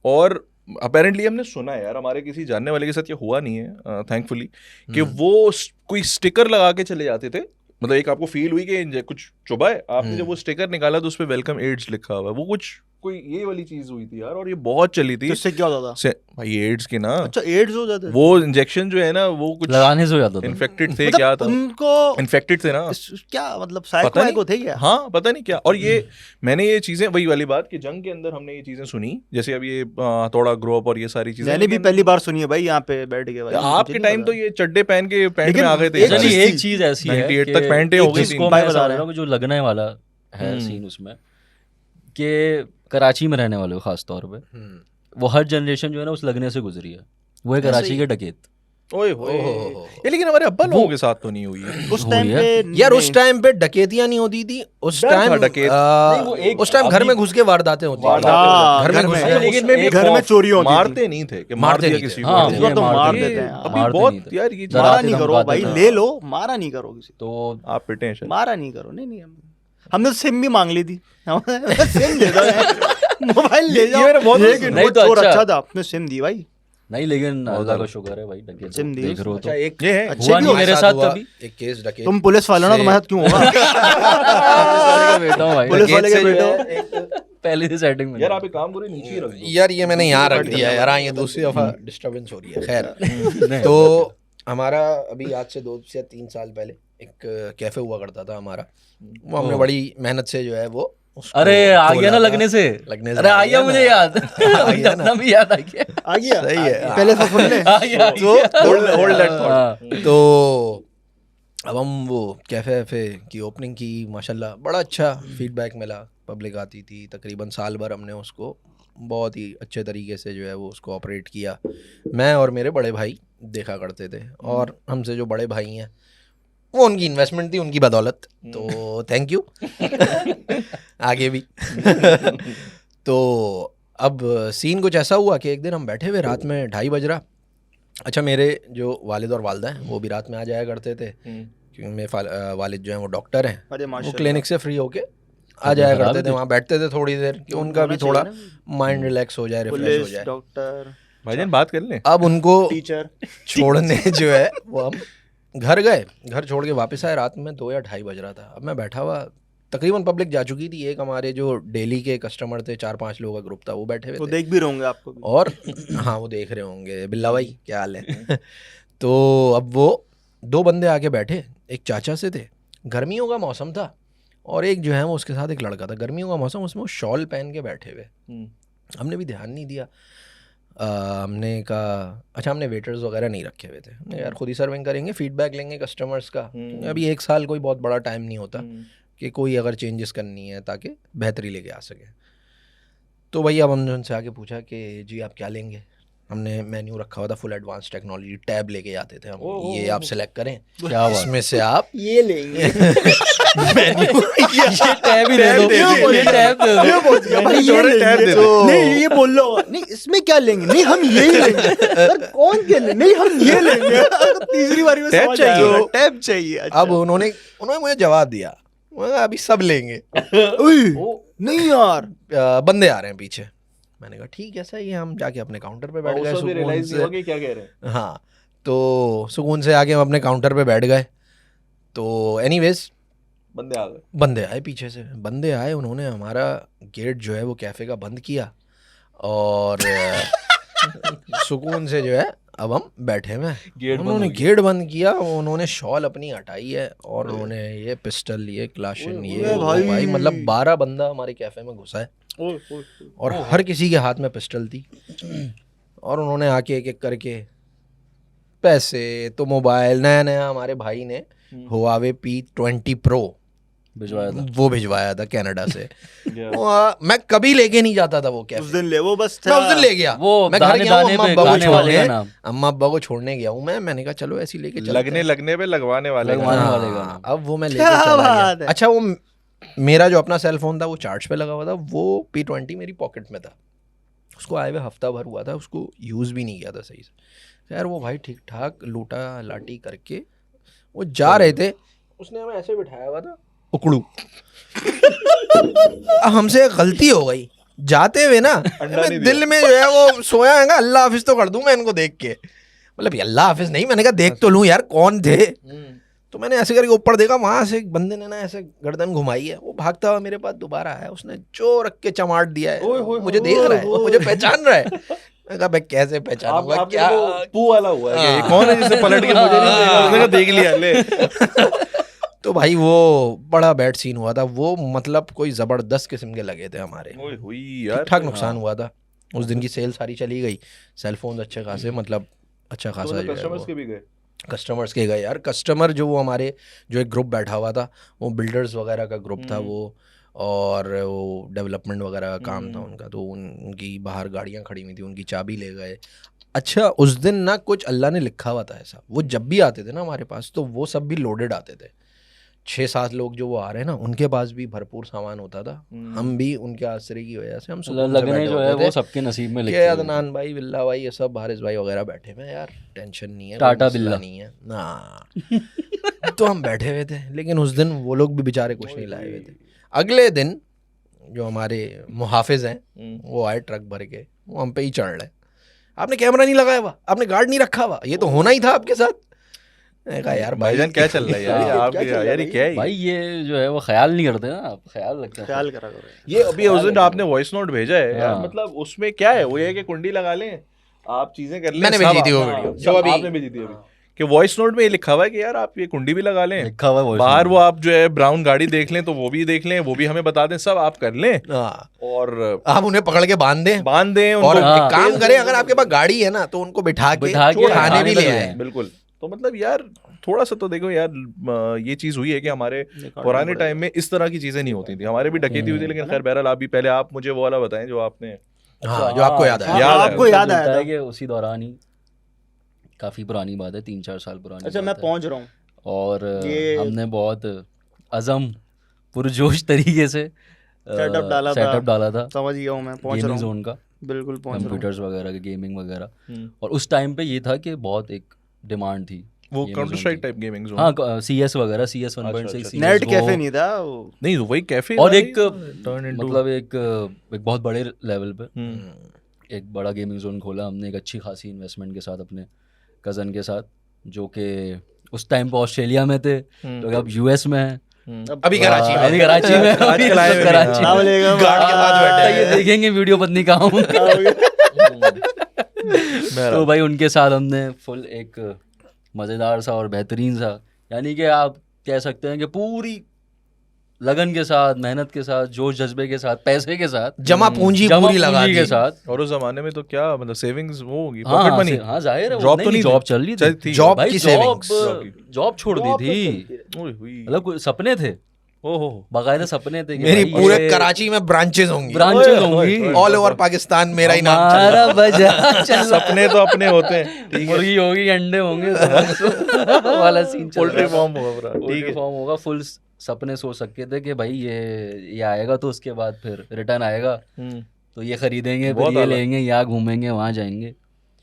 और अपेरेंटली हमने सुना है यार, हमारे किसी जानने वाले के साथ ये हुआ नहीं है थैंकफुली, कि वो कोई स्टिकर लगा के चले जाते थे। मतलब एक आपको फील हुई कि कुछ चुभा है, आपने जब वो स्टिकर निकाला तो उस पर वेलकम एड्स लिखा हुआ है, वो कुछ कोई ये वाली चीज हुई थी यार, और ये बहुत चली थी। इससे क्या होता था? भाई एड्स की ना, अच्छा एड्स हो जाते वो इंजेक्शन जो है ना, वो कुछ लगाने से हो जाता था। इन्फेक्टेड थे, मतलब क्या था, उनको इन्फेक्टेड थे ना, क्या मतलब पता साइको नहीं। थे क्या? हाँ पता नहीं क्या। और ये मैंने ये चीजें, वही वाली बात कि जंग के अंदर हमने ये चीजें सुनी, जैसे अब ये हथौड़ा ग्रुप और ये सारी चीजें, मैंने भी पहली बार सुनी है भाई यहाँ पे बैठ के। भाई आपके मुझे टाइम नहीं तो पता। ये चड्डे पहन के पैंट लेकिन में आ गए थे एक यार। चीज एक थी, चीज ऐसी है 98 कि तक पैंटें हो गई जिसको थी। मैं बता बता रहे रहा हूँ कि जो लगने वाला है सीन उसमें, कि कराची में रहने वाले खास तौर पे, वो हर जनरेशन जो है ना उस लगने से गुजरी है। वो है कराची के डकैत। ओए होए, ये लेकिन हमारे अब्बा लोगों के साथ तो नहीं हुई है। उस टाइम हुई पे है। यार उस टाइम पे डकैतियां नहीं होती थी, उस डर था टाइम डकैत। नहीं, वो एक उस टाइम घर में घुस के वारदातें होती थी। हाँ, घर में घुस के लेकिन में भी घर में चोरी होती थी। मारते नहीं थे कि मार मारते दिया नहीं किसी थे। को। हाँ, इस बार तो ये मार मारते देते हैं। अभी मारते बहुत नहीं थे। यार ये जरा मारा धमकाते नहीं करो धमकाते भाई, थे। ले लो, मारा नहीं करो किसी, तो आप पिटे हैं शायद। मारा नहीं करो। नहीं नहीं हमने तो सिम भी मांग ली थी। सिम दे दो, मोबाइल ले जाओ। ये मेरा बहुत- लेकिन नहीं वो तो चोर अच्छा। अच्छा था, अपने सिम दी भाई। नहीं, लेकिन अल्लाह का शुक्र है भाई, डकैत सिम दी देख रहे हो तो। अच्छा एक ये है अच्छे हुआ भी नहीं हो मेरे साथ साथ हुआ, कभी। एक केस डकैत तुम पुलिस वाले हो ना, से- तुम्हारे साथ क्यों होगा? बेटा हूँ भाई, पुलिस वाले के से जो बेटो। है एक- पहले से सेटिंग में। यार आप एक काम करो, नीचे ही रख दो। यार ये मैंने यहाँ रख दिया यार, हाँ, ये दूसरी दफा डिस्टरबेंस हो रही है। खैर, तो हमारा अभी आज से 2 से 3 साल पहले एक कैफे हुआ करता था हमारा, वो हमने बड़ी मेहनत से जो है वो अरे आ गया ना लगने से लगने से अरे आ आ गया गया मुझे ना। याद गया ना। अपना भी याद आ गया आ गया सही है। पहले से सुन ले आ गया होल्ड दैट थॉट। तो अब हम वो कैफ़े की ओपनिंग की, माशाल्लाह बड़ा अच्छा फीडबैक मिला, पब्लिक आती थी, तकरीबन साल भर हमने उसको बहुत ही अच्छे तरीके से जो है वो उसको ऑपरेट किया। मैं और मेरे बड़े भाई देखा करते थे, और हमसे जो बड़े भाई हैं वो उनकी इन्वेस्टमेंट थी, उनकी बदौलत, तो थैंक यू आगे भी तो अब सीन कुछ ऐसा हुआ कि एक दिन हम बैठे हुए, रात में 2:30 बज रहा। अच्छा, मेरे जो वालिद और वालदा हैं वो भी रात में आ जाया करते थे, क्योंकि मेरे वालिद जो हैं वो डॉक्टर हैं, अरे वो माशाल्लाह क्लिनिक से फ्री होके आ जाया करते थे, वहाँ बैठते थे थोड़ी देर कि उनका भी थोड़ा माइंड रिलैक्स हो जाए, रिफ्रेश हो पुलिस जाए। डॉक्टर भाईजान बात कर लें। अब उनको टीचर छोड़ने जो है वो हम घर गए, घर छोड़ के वापस आए, रात में 2 या 2:30 बज रहा था। अब मैं बैठा हुआ, तकरीबन पब्लिक जा चुकी थी, एक हमारे जो डेली के कस्टमर थे 4-5 लोगों का ग्रुप था वो बैठे वो हुए थे, देख भी रहोगे आपको भी। और हाँ वो देख रहे होंगे, बिल्ला भाई क्या हाल है तो अब वो 2 बंदे आके बैठे, एक चाचा से थे, गर्मियों का मौसम था, और एक जो है वो उसके साथ एक लड़का था, गर्मियों का मौसम, उसमें वो शॉल पहन के बैठे हुए। हमने भी ध्यान नहीं दिया, हमने कहा अच्छा, हमने वेटर्स वगैरह नहीं रखे हुए थे, हमने यार खुद ही सर्विंग करेंगे, फीडबैक लेंगे कस्टमर्स का, क्योंकि अभी 1 साल कोई बहुत बड़ा टाइम नहीं होता कि कोई अगर चेंजेस करनी है ताकि बेहतरी लेके आ सके। तो भैया अब हमने उनसे आके पूछा कि जी आप क्या लेंगे। हमने मेन्यू रखा हुआ था, फुल एडवांस टेक्नोलॉजी, टैब लेके आते थे हम, ये आप सेलेक्ट करें, क्या बात इसमें से आप ये लेंगे मेन्यू ये टैब ही दे दो, ये टैब दे दो भाई ये लेंगे। नहीं ये बोल लो, नहीं इसमें क्या लेंगे, नहीं हम ये ही लेंगे। सर कौन क्या लेंगे, नहीं हम ये लेंगे। तीसरी बारी में टैब समझ चाहिए। आया, टैब चाहिए। अच्छा। अब उन्होंने मुझे जवाब दिया, उन्होंने कहा, अभी सब लेंगे, उई, नहीं यार बंदे आ रहे हैं पीछे। मैंने कहा ठीक है सही है, हम जाके अपने काउंटर पे बैठ गए सुकून से। क्या कह रहे हैं। हाँ, तो सुकून से आके हम अपने काउंटर पे बैठ गए। तो एनीवेज बंदे आ गए। बंदे आए, पीछे से बंदे आए, उन्होंने हमारा गेट जो है वो कैफ़े का बंद किया, और सुकून से जो है अब हम बैठे हुए हैं। गेट उन्होंने गेट बंद किया, उन्होंने शॉल अपनी हटाई है, और उन्होंने ये पिस्टल, ये क्लाशन, ये वो, भाई मतलब 12 बंदा हमारे कैफ़े में घुसा है, और हर किसी के हाथ में पिस्टल थी, और उन्होंने आके एक एक करके पैसे तो मोबाइल, नया नया हमारे भाई ने हुआवे P20 Pro भिजवाया था। वो भिजवाया था कनाडा से। मैं कभी लेके नहीं जाता था वो उस कैफे, दिन ले वो बस मैं उस दिन ले गया, वो मैं घर दाने गया हूँ, दाने अम्मा पे अब्बा को गाने वाले का छोड़ने, नाम। अम्मा अब्बा को छोड़ने गया हूँ मैंने कहा चलो ऐसी लेके चलते लगने हैं। लगने पे लगवाने वाले का लगवाने नाम। वाले का नाम। अब वो मैं लेके क्या चला बात गया। है। अच्छा, वो मेरा जो अपना सेल फोन था वो चार्ज पे लगा हुआ था, वो P20 मेरी पॉकेट में था, उसको आए हुए हफ्ता भर हुआ था, उसको यूज़ भी नहीं किया था सही से। यार वो भाई ठीक ठाक लूटा लाटी करके वो जा रहे थे, उसने हमें ऐसे बिठाया हुआ था उकड़ू। हमसे गलती हो गई, जाते हुए ना मैं दिल में जो है वो सोया है ना, अल्लाह हाफिज तो कर दूं मैं इनको देख के, मतलब अल्लाह हाफिज नहीं, मैंने कहा देख तो लूं यार कौन थे। तो मैंने ऐसे करके ऊपर देखा, वहां से एक बंदे ने ना ऐसे गर्दन घुमाई है, वो भागता हुआ मेरे पास दोबारा आया, उसने जो रख के चमाट दिया है, मुझे देख रहा है, वो मुझे पहचान रहा है। मैं कहा भाई कैसे पहचानूंगा, क्या पू वाला हुआ है ये कौन है जिससे पलट के मुझे नहीं देखा, उसने कहा देख लिया ले। तो भाई वो बड़ा बैड सीन हुआ था वो, मतलब कोई जबरदस्त किस्म के लगे थे हमारे, ओए हुई यार, ठीक ठाक नुकसान हुआ था। उस दिन की सेल सारी चली गई, सेल फोन अच्छे खासे, मतलब अच्छा खासा जो है कस्टमर्स वो के भी गए। कस्टमर्स के गए यार। कस्टमर जो वो हमारे जो एक ग्रुप बैठा हुआ था, वो बिल्डर्स वगैरह का ग्रुप था वो, और वो डेवलपमेंट वगैरह का काम था उनका, तो उनकी बाहर गाड़ियाँ खड़ी हुई थी, उनकी चाबी ले गए। अच्छा, उस दिन ना कुछ अल्लाह ने लिखा हुआ था ऐसा, वो जब भी आते थे ना हमारे पास, तो वो सब भी लोडेड आते थे, 6-7 लोग जो वो आ रहे हैं ना, उनके पास भी भरपूर सामान होता था। हम भी उनके आसरे की वजह से हम सुकून से लगने बैठे जो है होते वो थे सबके नसीब में कि लिखे हुए। अदनान भाई, बिल्ला भाई, ये सब हारिस भाई वगैरह बैठे हुए हैं यार, टेंशन नहीं है, कोई टाटा मसला बिल्ला। नहीं है ना। तो हम बैठे हुए थे, लेकिन उस दिन वो लोग भी बेचारे कुछ नहीं लाए हुए थे। अगले दिन जो हमारे मुहाफिज हैं वो आए ट्रक भर के, वो हम पे ही चढ़ रहे, आपने कैमरा नहीं लगाया हुआ, आपने गार्ड नहीं रखा हुआ, ये तो होना ही था आपके साथ। मैंने कहा यार भाईजान क्या चल रहा है यार, आप यार ये क्या है भाई ये जो है वो ख्याल नहीं करते ना, आप ख्याल रखते हैं। ख्याल करा करो। ये अभी उस दिन आपने वॉइस नोट भेजा है यार, हाँ। मतलब उसमें क्या है, वो ये है कि कुंडी लगा लें, आप चीजें कर लें, मैंने सब भेजी थी वो हाँ, वीडियो, सब जो अभी आपने भेजी थी अभी, कि वॉइस नोट में ये लिखा हुआ है कि यार आप ये कुंडी भी लगा लें, लिखा हुआ है voice बाहर note वो आप जो है ब्राउन गाड़ी देख लें तो वो भी देख लें, वो भी हमें बता दें, सब आप कर लें हाँ, और आप उन्हें पकड़ के बांध दें बांध दें और उनको। हाँ। काम करें। अगर आपके पास गाड़ी है ना तो उनको बिठा के थाने भी ले आए। बिल्कुल। तो मतलब यार थोड़ा सा तो देखो यार, ये चीज हुई है कि हमारे पुराने टाइम में इस तरह की चीजें नहीं होती थी, हमारे भी डकैती हुई थी, लेकिन खैर बहरहाल आप भी पहले आप मुझे वो वाला बताएं जो आपने। हाँ, जो आपको याद है। याद है। आपको याद आया है था। कि उसी दौरान ही, काफी पुरानी बात है, 3-4 साल पुरानी अच्छा, बात मैं है। पहुंच रहा हूँ। और ये- हमने बहुत अज़म पुरजोश तरीके से सेटअप डाला था। सेटअप डाला था समझ गया हूँ मैं, पहुंच रहा गेमिंग हूँ। जोन का, बिल्कुल पहुंच रहा हूँ। कंप्यूटर्स वगैरह के, गेमिंग वगैरह। और उस टाइम पे ये था कि बहुत एक डिमांड थी वो gaming काउंटर zone स्ट्राइक की। Type gaming zone. हाँ, CS वगैरह, CS अच्छा, 1.6, अच्छा। CS नेट वो- कैफे नहीं था वो। नहीं वही कैफे और एक टर्न इनटू मतलब एक बहुत बड़े लेवल पे एक बड़ा गेमिंग जोन खोला हमने, एक अच्छी खासी इन्वेस्टमेंट के साथ, अपने कज़न के साथ, जो कि उस टाइम पे ऑस्ट्रेलिया में थे, तो अब US में है, अभी कराची में। अभी कराची में, आजकल आए हुए हैं, कराची अस्सलाम में। वालेकुम। गार्ड के साथ बैठे हैं। ये देखेंगे वीडियो पत्नी कहाँ हूँ। तो भाई उनके साथ हमने फुल एक मज़ेदार सा और बेहतरीन सा, यानी कि आप कह सकते हैं कि पूरी लगन के साथ, मेहनत के साथ, जोश जज्बे के साथ, पैसे के साथ, जमा पूंजी जमा पूरी लगा पूंजी दी के साथ। और उस जमाने में तो क्या मतलब सेविंग्स वो होगी, हाँ पॉकेट हाँ, मनी। हाँ जाहिर है, वो जॉब तो नहीं जॉब थी? चल रही चल थी, थी। जॉब भाई की जॉब savings। जॉब छोड़ दी थी, ओए हुई। मतलब कोई सपने थे, ओहो बाकायदा सपने थे कि मेरी भाई पूरे ये कराची में ब्रांचेस होंगी, ब्रांचेस ओए, ओए, होंगी, ओए। ऑल ओवर पाकिस्तान मेरा ही नाम चल हमारा रहा है। बजा चल सपने तो अपने होते हैं, मुर्गी होगी, अंडे होंगे, तो वाला सीन चल पोल्ट्री रहा था। फार्म होगा पूरा। ठीक पोल्ट्री है। फार्म होगा, फुल सपने सोच सकते थे कि भाई ये आएगा तो उसके बाद फिर रिटर्न आएगा तो ये खरीदेंगे, फिर बहुत ये आला। लेंगे, यहाँ घूमेंगे, वहाँ जाएंगे,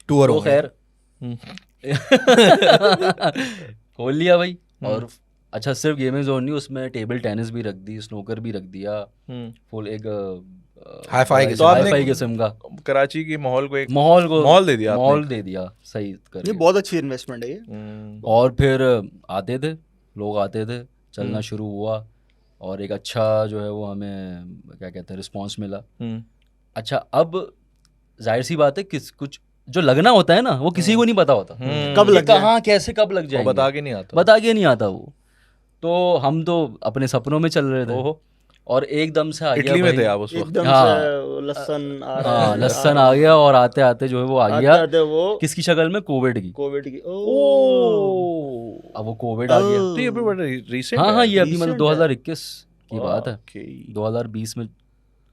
टूर तो हो खैर खोल लिया भाई। और अच्छा, सिर्फ गेमिंग जोन नहीं, उसमें टेबल टेनिस भी रख दी, स्नूकर भी रख दिया, फुल एक हाई-फाई किस्म तो आपने- हाई-फाई किस्म का कराची की माहौल को एक माहौल दे दिया आपने। माहौल दे दिया, सही ये कर बहुत अच्छी इन्वेस्टमेंट है ये। और फिर आते थे लोग, आते थे, चलना शुरू हुआ, और एक अच्छा जो है वो हमें क्या कहते हैं रिस्पांस मिला। अच्छा, अब जाहिर सी बात है, कुछ जो लगना होता है ना, वो किसी को नहीं पता होता कब लग जाए। कहाँ कैसे कब लग वो जाएंगे, बता के नहीं आता। बता के नहीं आता वो। तो हम तो अपने सपनों में चल रहे थे, ओहो, और एकदम से आ गया इटली में भाई, थे आप उस वक्त। एकदम हाँ। से लहसन आ रहा हाँ है, लहसन आ गया, और आते आते जो है वो आ गया, आते वो किसकी शक्ल में, कोविड की। कोविड की। अब वो कोविड आ गया। तो ये भी बड़ा रीसेंट हाँ हाँ, ये अभी recent मतलब 2021 की बात है, ओके। 2020 में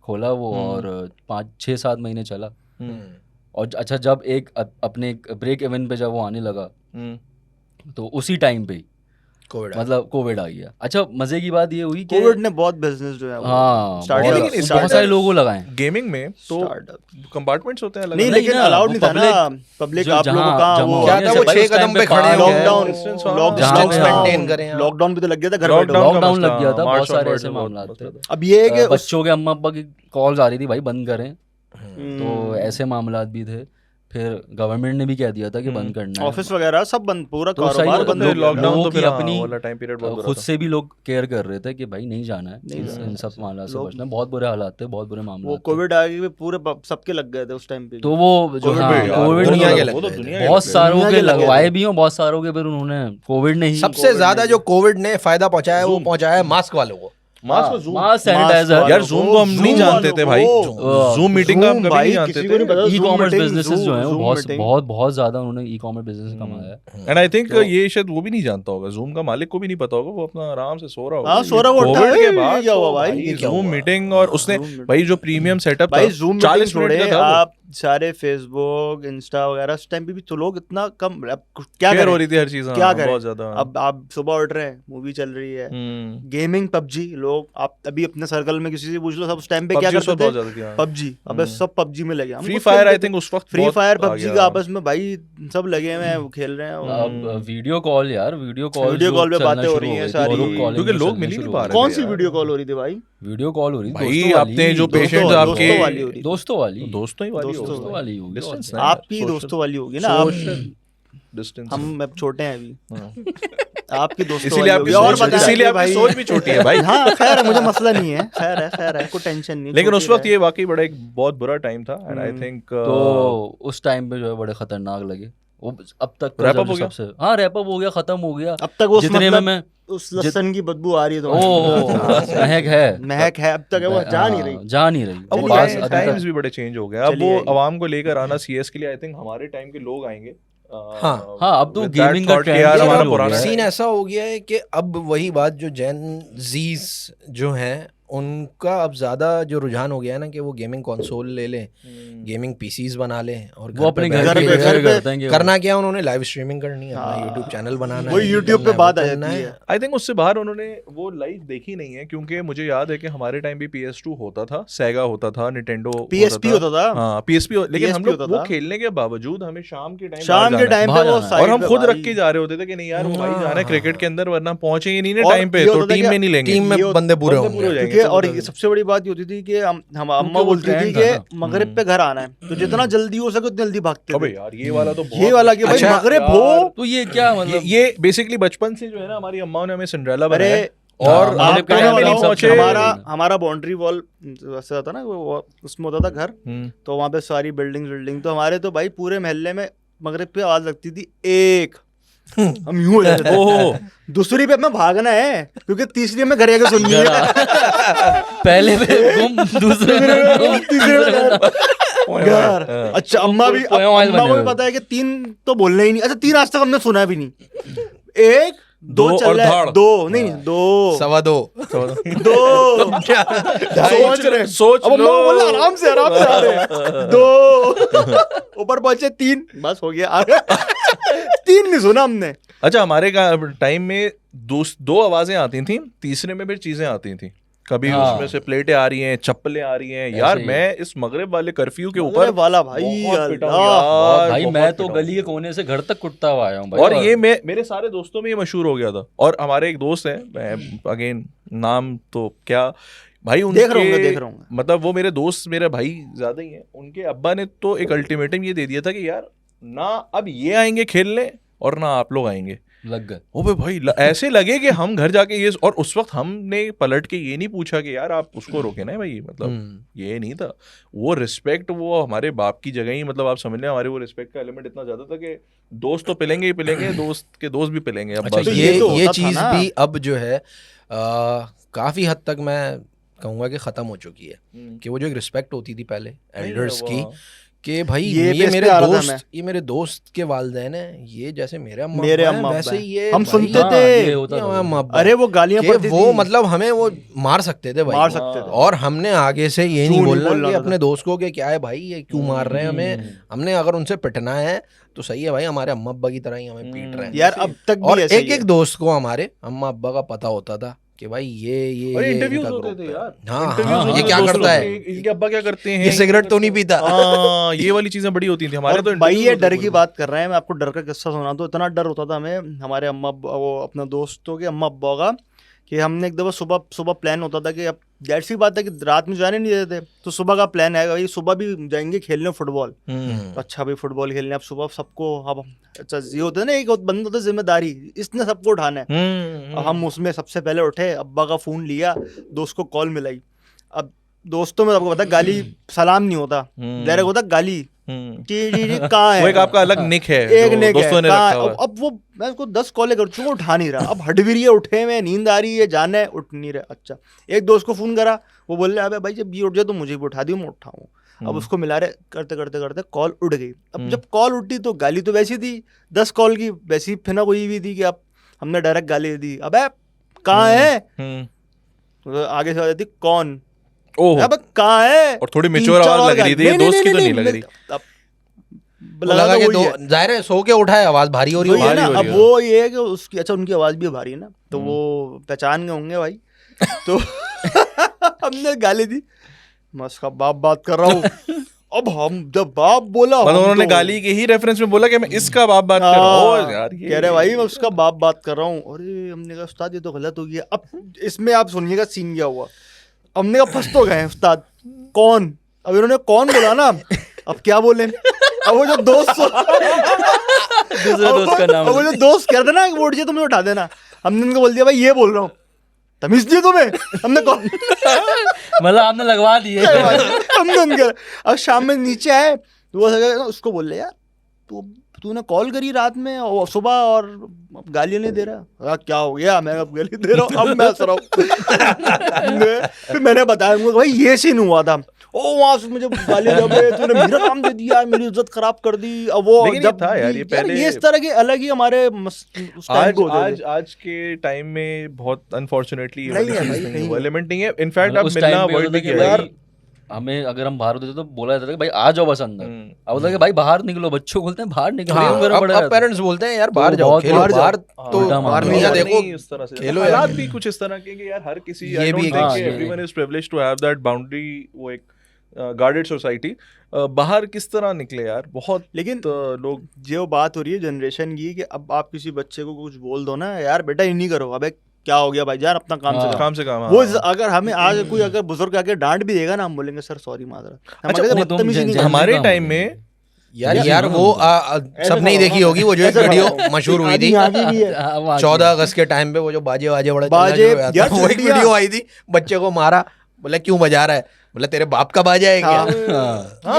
खोला वो, और 5-6-7 महीने चला। और अच्छा, जब एक अपने एक ब्रेक इवन पे जब वो आने लगा, तो उसी टाइम पे ही कोविड मतलब कोविड आ गया। अच्छा, मजे की बात ये हुई कि कोविड ने बहुत बिजनेस जो है वो हाँ startup- बहुत- लेकिन बहुत सारे लोगों को लगाए। गेमिंग में तो startup। कंपार्टमेंट्स होते हैं अलग नहीं, अलग। लेकिन ना, अलाउड वो नहीं था ना public पब्लिक, जो आप लोगों जहाँ का जमा वो हो क्या गया, था, जैसे वो भाई 6 उस टाइम कदम पे पे खड़े पार्क हो है, गए। लॉकडाउन Distance जहाँ पे मेंटेन करें आप। लॉकडाउन भी तो लग गया था घर बैठो। Lockdown का लॉकडाउन मसला, लग गया था, मार्च बहुत सारे onwards ऐसे में बहुत मामला थे। मसला था। अब ये है कि बच्चों के अम्मा अब्बा की कॉल्स आ रही थी, भाई बंद करें, हम्म, तो ऐसे मामला भी थे। फिर गवर्नमेंट ने भी कह दिया था कि बंद करना है। ऑफिस वगैरह सब बंद, पूरा तो सही कारोबार होता, बंद फिर हो गया था। लॉकडाउन लोगों तो की फिर अपनी वाला टाइम पीरियड बहुत बुरा खुद था। से भी लोग केयर कर रहे थे कि भाई नहीं जाना है, नहीं जाना इन सब मामला से लोग- बचना है। बहुत बुरे हालात थे, बहुत बुरे मामले वो थे। कोविड आ गई, पूरे सबके लग गए थे उस टाइम पे। तो वो जो कोविड हाँ, भी यार, कोविड दुनिया में के लग- लग वो तो गए थे। दुनिया के बहुत लग गए। सारों दुनिया के के लग गए लगवाए थे। भी हों, बहुत सारों के फिर उन्होंने कोविड ने ही सबसे ज्यादा जो कोविड ने फायदा पहुंचाया है वो पहुंचाया है मास्क वालों को। Mask mask sanitiser. यार जूम को हम नहीं जानते थे भाई, जूम मीटिंग का हम कभी नहीं जानते किसी को नहीं थे। पता। ई Zoom कॉमर्स meeting, बिजनेसेस जो हैं वो Zoom बहुत meeting। बहुत बहुत ज्यादा उन्होंने ई कॉमर्स बिजनेस से कमाया है। एंड आई थिंक ये शायद वो भी नहीं जानता होगा, जूम का मालिक को भी नहीं पता होगा, वो अपना आराम से सो रहा होगा। हाँ, सो रहा होगा, कोविड उठा, के "ए, बाद ये क्या हुआ तो भाई? भाई ये क्या जूम हुआ?" मीटिंग, और उसने Zoom meeting। भाई जो प्रीमियम सेटअप भाई था जूम 40 मीटिंग मिनट छोड़े, का था वो। आप सारे फेसबुक इंस्टा वगैरह उस टाइम पे भी तो लोग इतना कम, अब क्या शेयर हो करें, रही थी हर चीज। क्या हाँ, करें? बहुत ज्यादा। अब आप सुबह उठ रहे हैं, मूवी चल रही है, हम्म। गेमिंग, पबजी, लोग आप अभी अपने सर्कल में किसी से पूछ लो, सब उस टाइम पे क्या PUBG उस वक्त करते बहुत थे? ज्यादा थी, हाँ। पबजी, अबे सब पबजी में लगे। हम फ्री खुद फायर आई खेलते थिंक थे। उस वक्त फ्री बहुत फायर आ पबजी गया। का आपस में भाई सब लगे हुए हैं, वो खेल रहे हैं। अब वीडियो कॉल यार, वीडियो कॉल वीडियो कॉल पे बातें हो रही हैं सारी। क्योंकि लोग मिल ही नहीं पा रहे कौन थे सी यार। वीडियो कॉल हो रही थी भाई? वीडियो कॉल हो रही भाई दोस्तों वाली, अपने जो दोस्तों पेशेंट्स वाली, आपके दोस्तों वाली हो रही थी। दोस्तों वाली, दोस्तों ही वाली दोस्तों होगी। दोस्तों वाली होगी, और Distance क्या। नहीं, आपकी social- दोस्तों वाली होगी ना, आप social distance। हम अब छोटे हैं अभी, हाँ। आपकी दोस्तों इसीलिए वाली आपकी होगी। और सोच- बताएं इसीलिए कि आपकी सोच भी छोटी है भाई। हाँ खैर है, मुझे मसला नहीं है, खैर है, कोई टेंशन नहीं। लेकिन छोटी उस वक्त है। ये वाकई बड़ा एक बहुत बुरा टाइम था एंड आई थिंक तो उस टाइम पे जो है बड़े खतरनाक लगे वो अब तक का Wrap up जो हो गया? सबसे हाँ रैप अप हो गया, खत्म हो गया। अब तक वो जितने में मैं उस लहसुन की बदबू आ रही है तो महक है, महक है अब तक है, वो जा नहीं रही। जा नहीं रही। अब वो चलिए, पास अभी टाइम्स तक भी बड़े चेंज हो गए। अब चलिए वो आइए। आवाम को लेकर आना सीएस के लिए, आई थिंक हमारे टाइम के लोग आएंगे। हाँ अब तो with that गेमिंग का thought कि ट्रेंड यार चालू हमारा हो पुराना गया है। सीन ऐसा हो गया है कि अब वही बात जो जेन जीज जो हैं उनका अब ज्यादा जो रुझान हो गया है ना कि वो गेमिंग कंसोल ले लें, गेमिंग पीसीज बना लें और वो अपने बैठ घर के पे जो है करते हैं कि करना क्या, उन्होंने लाइव स्ट्रीमिंग करनी है, अपना यूट्यूब चैनल बनाना है, वही ये यूट्यूब करना पे है, बात वो आ करना जाती है। है। आई थिंक उससे बाहर उन्होंने वो लाइव देखी नहीं है, क्योंकि मुझे याद है कि हमारे टाइम भी PS2 होता था, सेगा होता था, निंटेंडो PSP होता था। हाँ PSP, लेकिन हम PSP लोग होता वो था। खेलने के बावजूद हमें शाम के टाइम शाम के टाइम पे बाहर वो जाना है। और साइड हम पे खुद भाई। रख के जा रहे होते थे कि नहीं यार वो भाई जाना है क्रिकेट के अंदर, वरना पहुंचेंगे नहीं ना और टाइम पे ये तो होता था टीम कि में नहीं लेंगे। टीम में ये बंदे पूरे बंदे होंगे। पूरे हो जाएंगे। क्योंकि तो और मतलब- ये सबसे बड़ी बात ये होती थी कि हम अम्मा वो बोलती थी trend कि था ना। मगरिब पे घर आना है, तो जितना जल्दी हो सके उतनी जल्दी भागते अबे थे। यार ये वाला तो ये बहुत वाला कि भाई अच्छा मगरिब यार, हो तो ये क्या मतलब ये बेसिकली बचपन से जो है ना हमारी अम्मा ने हमें सिंड्रेला अरे बनाया हाँ, और मगरिब आप का टाइम टाइम पे नहीं सब पहुंचे। चला हमारा गया। हमारा बाउंड्री वॉल वैसे होता ना वो उसमें होता था घर, तो वहाँ पे सारी बिल्डिंग तो हमारे तो भाई पूरे मोहल्ले में मगरिब पे आवाज लगती थी एक, हम यूं हो जाते ओहो। थे। दूसरी पे हमें भागना है क्योंकि तीसरी में घर आके सुननी है। पहले पे गुम, दूसरे में गुम, तीसरे में घर। अच्छा अम्मा भी पोएम वाइज अम्मा को बने भी हुए। पता है कि 3 तो बोलना ही नहीं। अच्छा 3 आज तक हमने सुना भी नहीं। 1 2 दो चल और रहा है, धाड़। 2 नहीं 2 सवा दो 2 सोच रहे सोच अब अम्मा लो। को बोला आराम से आ रहे हैं। 2 ऊपर पहुंचे 3 बस हो गया। 3 नहीं सुना हमने। अच्छा हमारे टाइम में दो आवाजें आती थी, तीसरे में फिर चीजें आती थी। कभी हाँ। उसमें से प्लेटें आ रही हैं, चप्पलें आ रही हैं। यार ही। मैं इस मगरिब वाले कर्फ्यू के ऊपर मगरिब वाला भाई बहुत पिटा हूं अल्लाह। यार, भाई बहुत मैं तो पिटा हूं। गली के कोने से घर तक कुटता हुआ आया हूँ भाई। और ये मेरे सारे दोस्तों में ये मशहूर हो गया था। और हमारे एक दोस्त हैं, मैं अगेन नाम तो क्या भाई उनके देख रहा हूँ। मतलब वो मेरे दोस्त मेरे भाई ज्यादा ही हैं। उनके अब्बा ने तो एक अल्टीमेटम ये दे दिया था कि यार ना अब ये आएंगे खेलने और ना आप लोग आएंगे। लग गए। ओ भाई ऐसे लगे कि हम घर जाके ये, और उस वक्त हमने पलट के ये नहीं पूछा कि यार आप उसको रोके ना भाई, मतलब ये नहीं था। वो रिस्पेक्ट वो हमारे बाप की जगह ही, मतलब आप समझ लें हमारे वो रिस्पेक्ट का एलिमेंट इतना ज्यादा था कि दोस्त तो पिलेंगे ही पिलेंगे, दोस्त के दोस्त भी पिलेंगे। अब अच्छा बस तो ये तो होता था चीज ना। भी अब जो है काफी हद तक मैं कहूंगा कि खत्म हो चुकी है कि वो जो एक रिस्पेक्ट होती थी पहले एल्डर्स की कि भाई ये ये पे इस मेरे पे आ रहा था मैं। दोस्त, ये मेरे दोस्त के वालिदैन हैं, ये जैसे मेरे अम्मा मेरे अब्बा हैं, अम्मा वैसे अब्बा ही हैं। ये हम भाई, सुनते हाँ, थे। ये होता ये था। अम्मा अब्बा अरे वो गालियां कि पड़ती वो थी। मतलब हमें वो मार सकते थे भाई, मार सकते थे। और हमने आगे से ये क्यों नहीं नहीं बोलना बोलना कि था? अपने दोस्त को कि क्या है भाई ये क्यों मार रहे हैं हमें, हमने अगर उनसे पिटना है तो सही है भाई, हमारे अम्मा अब्बा की तरह ही हमें पीट रहे हैं। यार अब तक और भी ऐसे एक एक दोस्त को हमारे अम्मा अब्बा का पता होता था कि भाई ये इंटरव्यूज इनका होते ग्रुप थे है। यार। हाँ Interviews हाँ, होते ये थे क्या दोस्तों करता के, है, इनके अब्बा क्या करते हैं, ये सिगरेट तो नहीं पीता। हाँ ये वाली चीजें बड़ी होती थी हमारे और तो। भाई ये interviews डर होते की थे। बात कर रहे हैं, मैं आपको डर का किस्सा सुना दूं। इतना डर होता था हमें हमारे अम्मा वो अपने दोस्तों के अम्मा अब्बा का कि हमने एक दफ़ा सुबह प्लान होता था कि अब जाहिर सी बात है कि रात में जाने नहीं देते थे, तो सुबह का प्लान है भाई सुबह भी जाएंगे खेलने फुटबॉल। तो अच्छा भाई फुटबॉल खेलने अब सुबह सबको, अब अच्छा ये होता है ना एक बंदा होता है जिम्मेदारी, इसने सबको उठाना है। अब हम उसमें सबसे पहले उठे, अब्बा का फ़ोन लिया, दोस्त को कॉल मिलाई। अब दोस्तों में आपको पता गाली सलाम नहीं होता, डायरेक्ट होता गाली कहाँ है, वो एक आपका अलग निक है एक जो निक दोस्तों है ने कहाँ रखा है। हुआ है। अब वो मैं उसको 10 कॉलें कर चुका, उठा नहीं रहा। अब हट भी रही है, उठे में नींद आ रही है, जाना है, उठ नहीं रहा। अच्छा एक दोस्त को फ़ोन करा, वो बोल रहे अबे भाई जब ये उठ जाए तो मुझे भी उठा दियो, मैं उठाऊँ। अब उसको मिला रहे करते करते करते कॉल उठ गई। अब जब कॉल उठी तो गाली तो वैसी थी 10 कॉल की, वैसी फिर ना कोई भी थी कि अब हमने डायरेक्ट गाली दी, अबे कहाँ है, तो आगे से आ जाती कौन, अब कहाँ है, और थोड़ी मेच्योर आवाज लग रही थी, ये दोस्त की तो नहीं लग रही। लगा कि जाहिर है सो के उठा है, आवाज भारी हो रही वही है ना। हो रही अब है। वो ये है कि उसकी अच्छा उनकी आवाज भी भारी है ना, तो वो पहचान गए होंगे भाई। तो हमने गाली दी, मैं उसका बाप बात कर रहा हूँ। अब हम जब बाप बोला मतलब हम उन्होंने तो- गाली के ही रेफरेंस में बोला कि मैं इसका बाप बात कर रहा हूँ। यार ये कह रहे भाई मैं उसका बाप बात कर रहा हूँ। अरे हमने कहा उस्ताद ये तो गलत हो गया। अब इसमें आप सुनिएगा सीन क्या हुआ। हमने कहा फंस तो गए उस्ताद, कौन, अब इन्होंने कौन बोला ना, अब क्या बोले। अब वो जो दोस्त दूसरे दोस्त का नाम अब वो जो दोस्त कह रहे थे ना कि वोट जी तुम्हें उठा देना, हमने उनको बोल दिया भाई ये बोल रहा हूँ, तमीज दी तुम्हें, हमने कौन मतलब आपने लगवा दिए। हमने उनके। अब शाम में नीचे आए तो वो उसको बोल रहे यार तूने कॉल करी रात में और सुबह और गालियां नहीं दे रहा, क्या हो गया, मैं अब गाली दे रहा हूँ, अब मैं हंस रहा हूँ। फिर मैंने बताया उनको भाई ये सीन हुआ था, ओ वहाँ से मुझे गाली दे, तूने मेरा नाम दे दिया, मेरी इज्जत खराब कर दी। अब वो जब था यार ये पहले ये इस तरह के अलग ही हमारे आज के टाइम में बहुत अनफॉर्चुनेटली वो एलिमेंट नहीं है। इनफैक्ट अब मिलना अवॉइड भी किया यार। हमें अगर हम बाहर होते थे तो बोला जाता था कि भाई आ जाओ बस अंदर, अब बोलता है कि भाई बाहर निकलो, बच्चों को बोलते हैं बाहर निकलो। अब पेरेंट्स बोलते हैं यार बाहर जाओ, खेलो बाहर, तो बाहर नहीं देखो इस तरह से खेलो हालात भी कुछ इस तरह के कि यार हर किसी, ये भी everyone is privileged to have that boundary, वो एक गार्डेड सोसाइटी। बाहर किस तरह निकले यार, बहुत लेकिन लोग जो बात हो रही है जनरेशन की कि अब आप किसी बच्चे को कुछ बोल दो ना, यार बेटा ये नहीं करो, अबे क्या हो गया भाई यार, अपना काम से काम। वो अगर हमें आज कोई अगर बुजुर्ग आके डांट भी देगा ना, हम बोलेंगे सर सॉरी मादर। हमारे टाइम में यार वो सब नहीं देखी होगी वो जो एक वीडियो मशहूर हुई थी 14 अगस्त के टाइम पे, वो जो बाजे वो एक वीडियो आई थी, बच्चे को मारा, बोले क्यों बजा रहा है, बोले तेरे बाप का बाजा है क्या।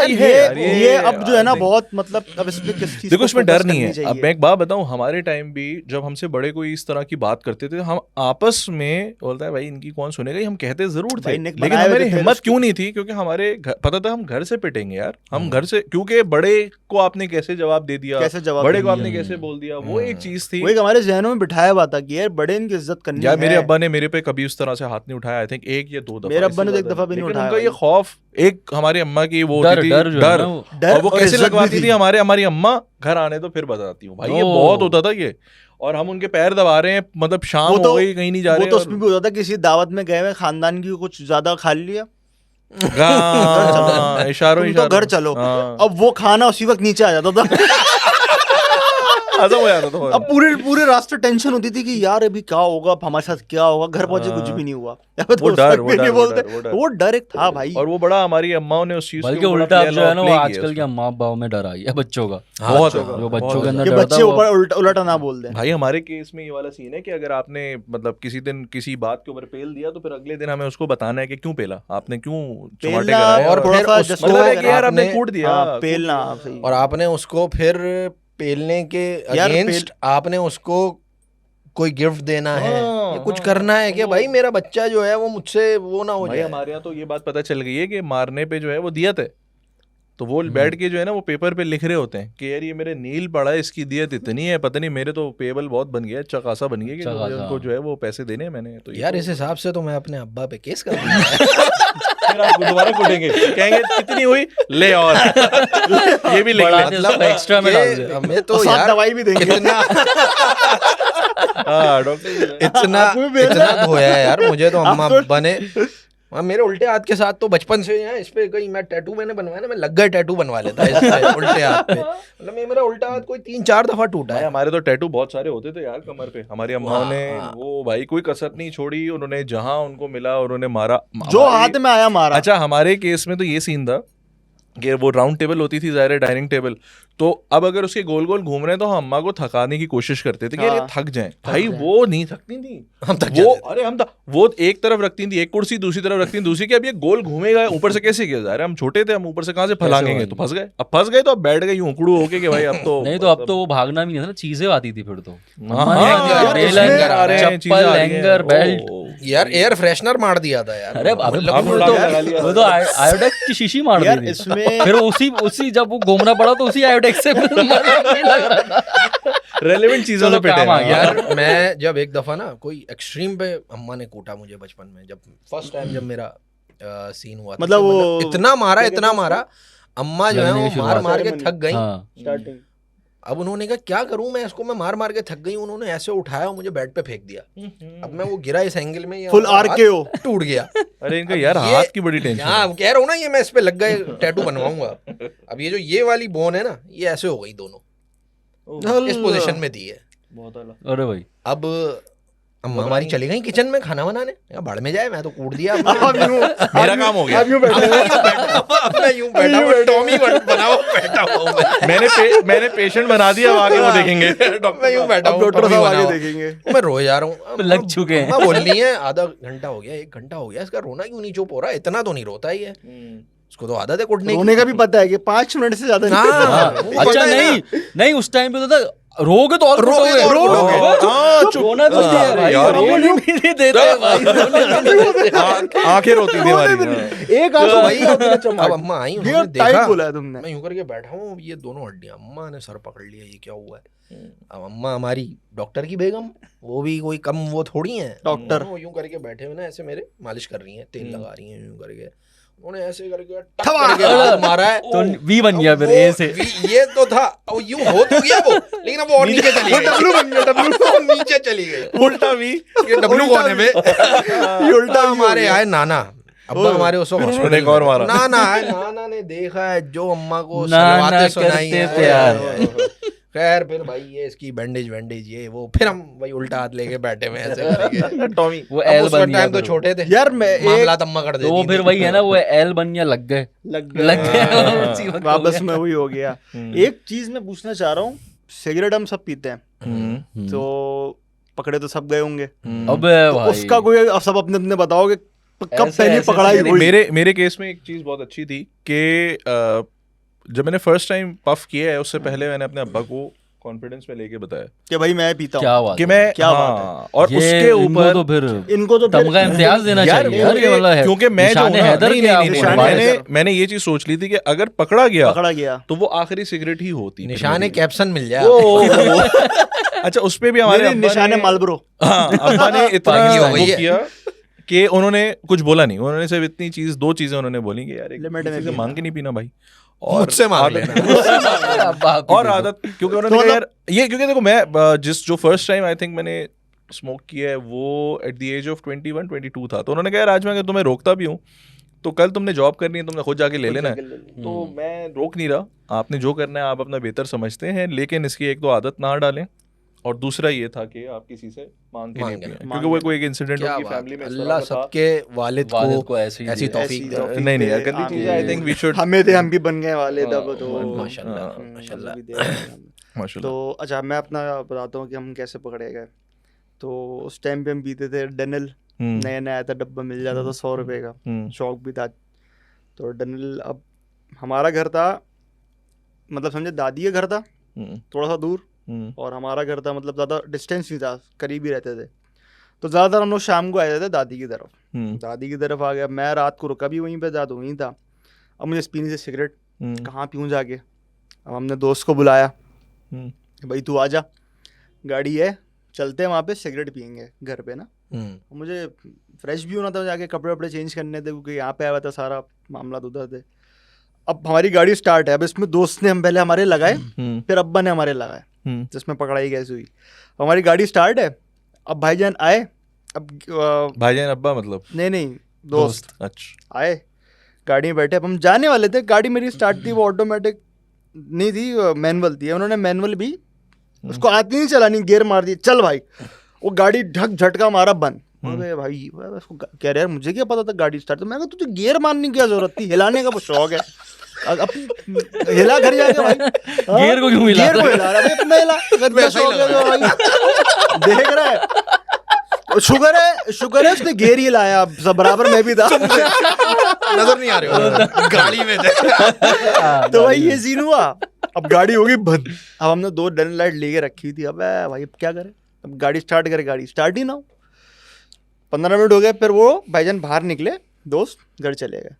ये अब जो है ना बहुत मतलब अब इसमें किस चीज देखो इसमें डर नहीं है। अब मैं एक बात बताऊं, हमारे टाइम भी जब हमसे बड़े कोई इस तरह की बात करते थे, हम आपस में बोलता है भाई इनकी कौन सुनेगा, हम कहते जरूर थे, लेकिन हमारी हिम्मत क्यों नहीं थी, क्योंकि हमारे पता था हम घर से पिटेंगे यार, हम घर से, क्योंकि बड़े को आपने कैसे जवाब दे दिया, बड़े को आपने कैसे बोल दिया, वो एक चीज थी, वो एक हमारे जहनों में बिठाया हुआ था कि यार बड़े इनकी इज्जत करनी है। मेरे अब्बा ने मेरे पे कभी उस तरह से हाथ नहीं उठाया, आई थिंक 1 या 2 दफा, मेरे अब्बा ने 1 दफा भी नहीं उठाया। ये खौफ, एक हमारी अम्मा की वो डर, और वो कैसे लगवाती थी हमारी अम्मा, घर आने तो फिर बताती हूँ भाई, ये बहुत होता था ये, और हम उनके पैर दबा रहे हैं, मतलब शाम हो गई कहीं नहीं जा रहे, वो तो उसमें भी होता था किसी दावत में गए हुए खानदान की कुछ ज्यादा खा लिया, इशारों तो घर चलो, अब वो खाना उसी वक्त नीचे आ जाता था। हो जाता था। अब पूरे रास्ते टेंशन होती थी कि यार अभी क्या होगा, हमारे साथ क्या होगा, घर पहुंचे कुछ भी नहीं हुआ। वो डर एक था भाई, और वो बड़ा हमारी अम्माओं ने उस चीज बल्कि उल्टा जो है ना, वो आजकल के अम्मा बाबाओं में डर आई है बच्चों का, बहुत जो बच्चों के अंदर बच्चे ऊपर उल्टा ना बोल दें। भाई हमारे केस में ये वाला सीन है कि अगर आपने मतलब किसी दिन किसी बात के ऊपर पेल दिया, तो फिर अगले दिन हमें उसको बताना है कि क्यों पेला आपने, क्यों चमाटे कराए, और फिर यार आपने कूट दिया पेलना, और आपने उसको फिर पेलने के अगेंस्ट आपने उसको कोई गिफ्ट देना है, ये कुछ करना है कि भाई मेरा बच्चा जो है वो मुझसे वो ना हो जाए। हमारे यहाँ तो ये बात पता चल गई है कि मारने पे जो है वो दियत है, तो वो बैठ के जो है ना वो पेपर पे लिख रहे होते हैं कि यार ये मेरे नील पड़ा है, इसकी दियत इतनी है, पता नहीं मेरे तो पेबल बहुत बन गया, अच्छा खासा बन गया, कि उनको जो है वो पैसे देने हैं मैंने। तो यार इस हिसाब से तो मैं अपने अब्बा पे केस कर दूंगा। फिर आप दोबारा कूटेंगे, कहेंगे कितनी हुई ले, और ये भी लिख ले, मतलब एक्स्ट्रा में डाल दे, हमें तो यार दवाई भी देंगे। इतना धोया है यार मुझे तो अम्मा बने, मेरे उल्टे हाथ के साथ तो बचपन से है, इस पे कहीं मैं टैटू मैंने बनवाया ना, मैं लग गए टैटू बनवा लेता है उल्टे हाथ पे, मतलब मेरा उल्टा हाथ कोई 3-4 दफा टूटा है। हमारे तो टैटू बहुत सारे होते थे यार कमर पे, हमारी अम्माओं ने वो भाई कोई कसर नहीं छोड़ी, उन्होंने जहां उनको मिला उन्होंने मारा, जो हाथ में आया मारा। अच्छा हमारे केस में तो ये सीन था कि वो राउंड टेबल होती थी ज़ाहिर है, डाइनिंग टेबल, तो अब अगर उसके गोल गोल घूम रहे हैं तो हम अम्मा को थकाने की कोशिश करते थे कि ये थक जाएं, भाई वो नहीं थकती थी, हम थक वो अरे हम वो एक तरफ रखती थी एक कुर्सी, दूसरी तरफ रखती थी दूसरी, की अब ये गोल घूमेगा ऊपर से कैसे किया जा रहा है, हम छोटे थे, हम ऊपर से कहाँ से फलांगेंगे, तो फंस गए, अब फंस गए तो अब बैठ गए यूं उकड़ू होके कि भाई अब तो नहीं, तो अब तो वो भागना भी नहीं था ना, चीजें आती थी फिर तो, चप्पल, हैंगर, बेल्ट, यार एयर फ्रेशनर मार दिया था यार, अरे वो तो आयोडेक्स की शीशी मार दी इसमें, फिर उसी जब वो घूमना पड़ा तो उसी आयोडेक्स से लग रहा था। रेलेवेंट चीजों से पिटे यार। मैं जब एक दफा ना कोई एक्सट्रीम पे अम्मा ने कूटा मुझे बचपन में, जब फर्स्ट टाइम जब मेरा सीन हुआ, मतलब वो इतना मारा अम्मा जो है वो मार मार के थक गई। अब उन्होंने कहा क्या करूं मैं इसको, मैं मार के थक गई, उन्होंने ऐसे उठाया और मुझे बेड पे फेंक दिया, अब मैं वो गिरा इस एंगल में, फुल आरकेओ टूट गया। अरे इनका यार हाथ की बड़ी टेंशन, हाँ कह रहा हूँ ना, ये मैं इस पे लग गए टैटू बनवाऊंगा, अब ये जो ये वाली बोन है ना, ये ऐसे हो गई दोनों, इस पोजीशन में दी है। अरे भाई अब अम्मा हमारी चली गई किचन में खाना बनाने, या बाढ़ में जाए, मैं तो कूट दिया, मेरा काम हो गया, मैंने पेशेंट बना दिया, आगे वो देखेंगे, मैं यूं बैठा हूं, डॉक्टर साहब आगे देखेंगे, मैं रो जा रहा हूँ, लग चुके हैं, बोल रही है आधा घंटा हो गया, 1 घंटा हो गया, इसका रोना क्यों नहीं चुप हो रहा, इतना तो नहीं रोता ही है, उसको तो आदत है कुटने की। रोने का भी पता है कि 5 मिनट से ज्यादा नहीं। हाँ, वो अच्छा पता है ना। नहीं नहीं उस टाइम पे तो था रोगे तो और रोगे तो और कुटोगे। कुटोगे। हाँ, चुप। रोना तो नहीं है भाई, यार, रोने भी नहीं देते भाई, रोने भी नहीं देते। आंखें रोती थी हमारी। हाँ। एक आंसू भाई भाई अब अम्मा आई, ये उन्होंने टाइट देखा बोला है तुमने। मैं यूं करके बैठा हूँ, ये दोनों हड्डियां, अम्मा ने सर पकड़ लिया, ये क्या हुआ है। अब अम्मा हमारी डॉक्टर की बेगम, वो भी कोई कम वो थोड़ी है डॉक्टर। वो यूं करके बैठे हुए ना, ऐसे मेरे मालिश कर रही हैं, तेल लगा रही हैं यूं करके, उन्होंने ऐसे करके टक करके हाथ मारा है। तो वी बन गया फिर वो ए से। ये तो था, और यूं हो तो गया वो, लेकिन अब वो और नीचे चली गई, डब्लू बन गया, डब्लू। नीचे चली गई। उल्टा भी। ये डब्लू कौन है बे? ये उल्टा भी हो हमारे गया। आए नाना, अब्बा हमारे उस वक्त उन्होंने एक और मारा। नाना आए, नाना ने देखा है जो अम्मा को नाना सलवाते सुनाई करते है। प्यार। खैर फिर भाई ये इसकी बैंडेज वैंडेज ये वो, फिर हम भाई उल्टा हाथ लेके बैठे हुए ऐसे करके। टॉमी। वो अब एल उस बन गया टाइम तो फिर। छोटे थे यार मैं एक मामला अम्मा कर देती तो वो थी। फिर वही है ना, वो एल बन गया, लग गए लग गया उसी वक्त हो वापस गया। में वही हो गया। एक चीज मैं पूछना चाह रहा हूँ, सिगरेट हम सब पीते हैं, तो पकड़े तो सब गए होंगे, अबे तो भाई उसका कोई अब सब अपने अपने बताओगे कब ऐसे- पहली ऐसे पकड़ाई सिगरेट- हुई। मेरे केस में एक चीज बहुत अच्छी थी कि जब मैंने फर्स्ट टाइम पफ किया है उससे पहले मैंने अपने अब्बा को कॉन्फिडेंस में लेके बताया कि भाई मैं पीता क्या हूँ। बात कि है। मैं क्या बात हाँ, और ये उसके इनको ऊपर तो फिर इनको तो फिर- तमगा इम्तियाज देना यार, चाहिए यार, ये वाला है क्योंकि मैं जो निशाने हूं ना- हैदर नहीं, के नहीं, आप नहीं, निशाने बोल रहे मैंने हैं। मैंने ये चीज सोच ली थी कि अगर पकड़ा गया पकड़ा गया। तो वो आखिरी सिगरेट ही होती फिर निशाने मेरी। कैप्सन मिल जाए। अच्छा उस पे भी हमारे मेरे अब्बा निशाने ने- मालब्रो। हाँ, अब्बा ने इतना पाकिस्तानी वो हो गई है। किया कि उन्होंने कुछ बोला नहीं, उन्होंने सिर्फ इतनी चीज 2 चीजें उन्होंने बोली कि यार एक लिमिट में किसी से पीना। मांग के नहीं पीना भाई, मुझसे मांग आदत- लेना। बाप की और देखो। आदत, क्योंकि उन्होंने तो कहा यार ये, क्योंकि देखो मैं जो फर्स्ट टाइम आई थिंक मैंने स्मोक किया है वो एट द एज ऑफ 21 22 था, तो उन्होंने कहा यार आज मैं अगर तुम्हें रोकता भी हूँ तो कल तुमने जॉब करनी है, तुमने खुद जाके ले लेना है, तो मैं रोक नहीं रहा, आपने जो करना है आप अपना बेहतर समझते हैं, लेकिन इसकी एक तो आदत ना डालें, और दूसरा ये था कि आप किसी से मांग के नहीं मांग पिए, के क्योंकि वो कोई एक इंसिडेंट क्या उनकी बात फैमिली में है, इस अल्लाह तरह का था। सबके वालिद वालिद को को ऐसी ऐसी तौफीक दे। नहीं नहीं यार, गंदी चीजें आई थिंक वी शुड हमें थे, हम भी बन गए वाले तब तो माशाल्लाह हाँ, माशाल्लाह। भी दे रहे हैं हम। माशाल्लाह। तो अच्छा मैं अपना बताता हूँ कि हम कैसे पकड़े गए। तो उस टाइम पे हम पीते थे डेनल, नया नया आया था, डब्बा मिल जाता था 100 रुपए का, शौक भी था। तो डेनल, अब हमारा घर था मतलब समझे दादी का घर था थोड़ा सा दूर, और हमारा घर था मतलब ज़्यादा डिस्टेंस नहीं था, करीब ही रहते थे। तो ज़्यादातर हम लोग शाम को आए थे दादी की तरफ, दादी की तरफ आ गया। मैं रात को रुका भी वहीं पे था, तो वहीं था। अब मुझे पीनी से सिगरेट, कहाँ पीऊँ जाके। अब हमने दोस्त को बुलाया, भाई तू आ जा, गाड़ी है, चलते हैं वहाँ पे सिगरेट पियेंगे घर पे ना। मुझे फ्रेश भी होना था, जाके कपड़े वपड़े चेंज करने थे, क्योंकि यहाँ पे आया हुआ था, सारा मामला तो उधर थे। अब हमारी गाड़ी स्टार्ट है, अब इसमें दोस्त ने हम पहले हमारे लगाए, फिर अब्बा ने हमारे लगाए, जिसमें पकड़ाई कैसे हुई। हमारी गाड़ी स्टार्ट है, अब भाईजान आए, अब भाईजान अब्बा मतलब नहीं दोस्त अच्छा आए, गाड़ी में बैठे। अब हम जाने वाले थे, गाड़ी मेरी स्टार्ट थी, वो ऑटोमेटिक नहीं थी, मैनुअल थी। उन्होंने मैनुअल भी उसको आती नहीं चलानी, गियर मार दी, चल भाई, वो गाड़ी ढक झटका मारा बंद। अरे भाई उसको कह रहे यार मुझे क्या पता था गाड़ी स्टार्ट, तो मैं कहा तुझे गियर मारने की क्या जरूरत थी, हिलाने का वो शौक है, अब हिला घर जाके भाई, गियर को क्यों हिला गियर को हिला रहा है, अपना हिला, इतना शौक है तो भाई देख रहा है। शुक्र है उसने गियर ही लाया, सब बराबर मैं भी था। नजर नहीं आ रहे हो, गाड़ी में थे। तो भाई ये सीन हुआ, अब गाड़ी होगी बंद। अब हमने 2 डन लाइट लेके रखी थी, अब भाई अब क्या करें, अब गाड़ी स्टार्ट करे, गाड़ी स्टार्ट ही ना हो। 15 मिनट हो गए, फिर वो भाईजान बाहर निकले, दोस्त घर चले गए।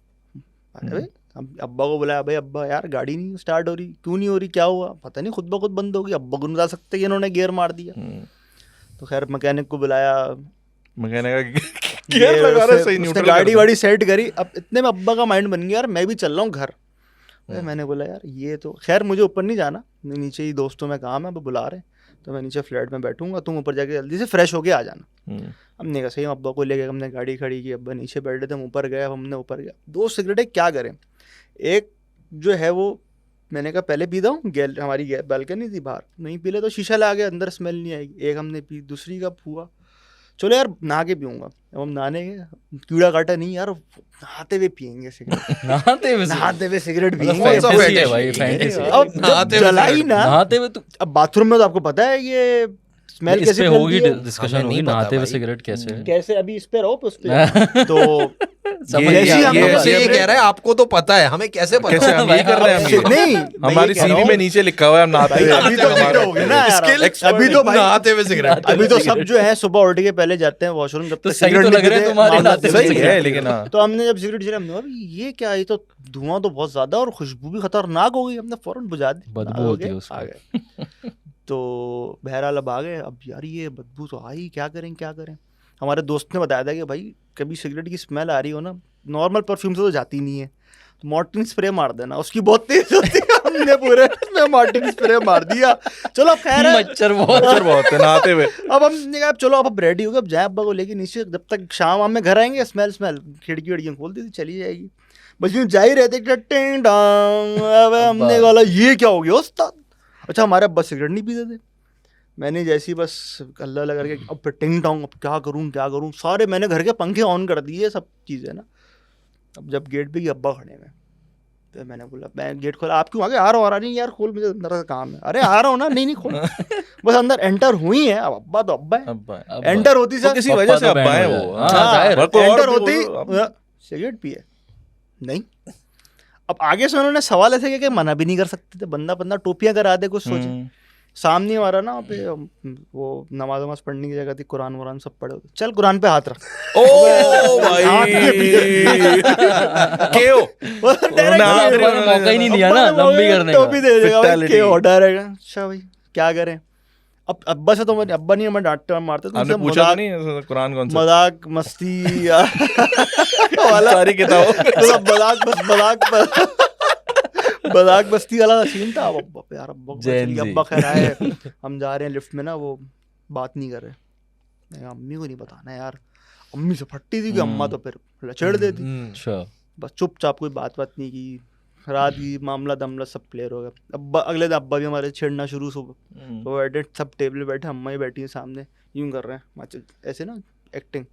अरे अब अब्बा को बुलाया, भाई अब्बा यार गाड़ी नहीं स्टार्ट हो रही, क्यों नहीं हो रही, क्या हुआ, पता नहीं, खुद ब खुद बंद होगी। अब्बा को नहीं बता सकते कि इन्होंने गियर मार दिया। तो खैर मैकेनिक को बुलाया, मैकेनिक गियर लगा रहा है, सही उसने न्यूट्रल गाड़ी वाड़ी सेट करी। अब इतने में अब्बा का माइंड बन गया यार मैं भी चल रहा हूँ घर। मैंने बोला यार ये तो, खैर मुझे ऊपर नहीं जाना, नीचे ही दोस्तों में काम है, अब बुला रहे हैं, तो मैं नीचे फ्लैट में बैठूंगा, तुम ऊपर जाके जल्दी से फ्रेश होके आ जाना। हमने कहा सही, अब्बा को ले गए, हमने गाड़ी खड़ी की, अब्बा नीचे बैठे थे, हम ऊपर गए। हमने ऊपर गया, 2 सिगरेटें क्या करें, एक जो है वो मैंने कहा पहले पीता हूँ, हमारी बालकनी थी बाहर, नहीं पी ले तो शीशा लगा के अंदर स्मेल नहीं आएगी। एक हमने पी, दूसरी कब हुआ, चलो यार नहा के पीऊँगा। अब हम नहाने गए, कीड़ा काटा नहीं यार, नहाते हुए पियेंगे सिगरेट, नहाते हुए सिगरेट पियेंगे। फैंटेसी है भाई, फैंटेसी। अब जब जलाई ना, नहाते हुए तो अब बाथरूम में तो आपको पता है ये स्मेल इस कैसे पे फैलती होगी है? डिस्कशन हमें होगी नहीं पता नहाते हुए भाई। सिगरेट कैसे है। कैसे अभी इस पे रहो पे उस पे तो समझ जैसे गया, हम ये लोग- ये कह रहा है आपको तो पता है, हमें कैसे पता? कैसे हम यही कर रहे हैं हम ये? नहीं मैं हमारी ये कह रहा सीवी में हूँ, नीचे लिखा हुआ है हम नहाते भाई हुए अभी तो देख रहे होगे ना यार, अभी तो भाई नहाते हुए सिगरेट। अभी तो सब जो है सुबह उठ के पहले जाते हैं वॉशरूम, जब तो तक सही सिगरेट तो नहीं लग रहे हैं पीते, तुम्हारे मामला नाते सही सही है। है लेकिन हाँ तो हमने जब सिगरेट जलाई, हमने कहा "अभी ये क्या, ये तो धुआं तो बहुत ज्यादा और खुशबू भी खतरनाक हो गई", हमने फौरन बुझा दी, बदबू आ होती है गए, उसमें। आ गए। तो बहरहाल अब आ गए, अब यार ये बदबू तो आई, क्या करें क्या करें। हमारे दोस्त ने बताया था कि भाई कभी सिगरेट की स्मेल आ रही हो ना, नॉर्मल परफ्यूम से तो जाती नहीं है, तो मॉर्टिन स्प्रे मार देना, उसकी बहुत तेज होती है। हमने पूरे में मॉर्टिन स्प्रे मार दिया। चलो खैर है, मच्छर बहुत मच्छर बहुत है नहाते हुए। अब हमने कहा चलो अब रेडी हो गए, अब जाए अब्बा को लेके नीचे, जब तक शाम में घर आएंगे स्मेल खिड़की विड़कियाँ खोल दी थी, चली जाएगी। बस यूँ जा ही रहते टिंग डांग। अब हमने कहा ये क्या हो गया उस्ताद। अच्छा हमारे अब्बा सिगरेट नहीं पीते थे, मैंने जैसे ही बस अल्लाह लगा करके अब टिंग टोंग, अब क्या करूँ सारे, मैंने घर के पंखे ऑन कर दिए, सब चीज़ें ना। अब जब गेट पे ही अब्बा खड़े हैं, तो मैंने बोला, मैं गेट खोला, आप क्यों आगे आ रहा नहीं यार, खोल, मुझे अंदर का काम है। अरे आ रहा हूँ ना, नहीं खोल। बस अंदर एंटर हुई है, अब अब्बा तो अब्बा है, अब एंटर होती तो सर किसी वजह से तो अब बैंड आए हो वो। जाए। हाँ, जाहिर है। और कोई और एंटर भी होती बोलो, सिगरेट पिए नहीं। अब आगे से उन्होंने सवाल ऐसे किया कि मना भी नहीं कर सकते थे, बंदा टोपियां करा दे, कुछ सोचे। सामने हमारा ना पे वो नमाज पढ़ने की जगह थी, कुरान वुरान सब पढ़े होते, चल कुरान पे हाथ रख। ओ भाई केओ Direct अब्बा ने मौका ही नहीं दिया ना लंबी करने का। टोपी दे देगा भाई, Fatality। के ऑर्डर है। अच्छा भाई क्या करें, अब अब्बा से तो अब्बा नहीं हमें डांटते मारते, तो हमने उनसे पूछा तो मजाक नहीं कुरान कौन सा मजाक मस्ती वाला सारी किताबों मजाक मस्ती वाला सीन था। अब अब्बा यार, अब्बा को पता Gen चल गया, Z। अब्बा खैर आए, हम जा रहे हैं लिफ्ट में ना, वो बात नहीं कर रहे। मैं कहा, अम्मी को नहीं बताना यार, अम्मी से फटती थी कि अम्मा तो फिर लचड़ देती। अच्छा बस चुपचाप कोई बात नहीं की, रात की मामला दमला सब क्लियर हो गया। अब्बा अगले दिन अब्बा भी हमारे छेड़ना शुरू, सुबह तो बैठे सब टेबल पे बैठे, अम्मा ही बैठी है सामने, यूं कर रहे हैं माचिस ऐसे ना, एक्टिंग,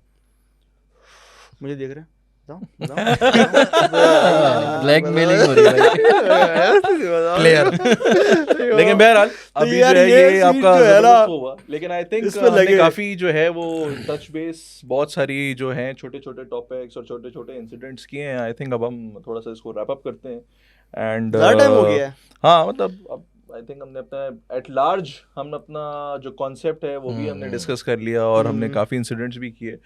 मुझे देख रहे हैं, ब्लैकमेलिंग हो रही है भाई। क्लियर। लेकिन बहरहाल अभी जो यार है ये ये scene आपका जो है ना, जबरदस्त हुआ, लेकिन आई थिंक इस पे लगे। काफी जो है वो टच बेस बहुत सारी जो है छोटे छोटे टॉपिक्स और छोटे छोटे इंसिडेंट्स किए हैं। आई थिंक अब हम थोड़ा सा इसको रैप अप करते हैं एंड ज़्यादा टाइम हो गया है। हाँ मतलब अब आई थिंक हमने अपना एट लार्ज हम अपना जो कॉन्सेप्ट है वो भी हमने डिस्कस कर लिया और हमने काफ़ी इंसिडेंट्स भी किए।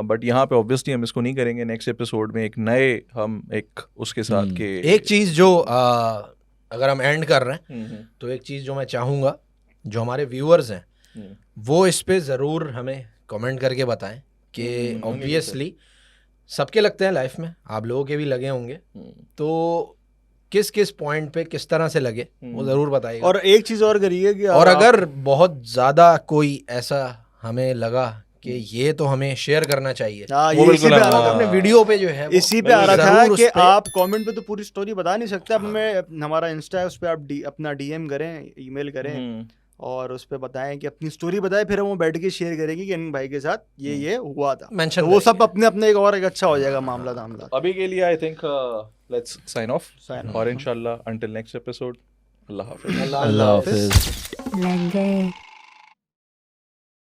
बट यहाँ पे ऑब्वियसली हम इसको नहीं करेंगे, नेक्स्ट एपिसोड में एक नए हम एक उसके साथ के एक चीज जो अगर हम एंड कर रहे हैं तो एक चीज जो मैं चाहूंगा, जो हमारे व्यूअर्स हैं वो इस पे ज़रूर हमें कमेंट करके बताएं कि ऑब्वियसली सबके लगते हैं लाइफ में, आप लोगों के भी लगे होंगे, तो किस किस पॉइंट पे किस तरह से लगे वो ज़रूर बताइएगा। और एक चीज़ और करिए कि और अगर बहुत ज़्यादा कोई ऐसा हमें लगा कि ये तो हमें शेयर करना चाहिए, हाँ, वो ये बिल्कुल इसी पे आ रहा हाँ। था, अपने वीडियो पे जो है वो इसी पे आ रहा था ज़रूर उस कि पे- आप कमेंट पे तो पूरी स्टोरी बता नहीं सकते, अब में हमारा इंस्टा है, उस पे आप अपना डीएम करें, ईमेल करें और उस पे बताएं कि अपनी स्टोरी बताएं, फिर हम वो बैठ के शेयर करेंगे कि इन भाई के साथ ये हुआ था, मेंशन तो वो सब अपने अपने एक और एक अच्छा हो जाएगा मामला दामला। अभी के लिए I think let's sign off Sign off. और इंशाल्लाह अंटिल नेक्स्ट एपिसोड अल्लाह हाफिज़। अल्लाह हाफिज़। लग गए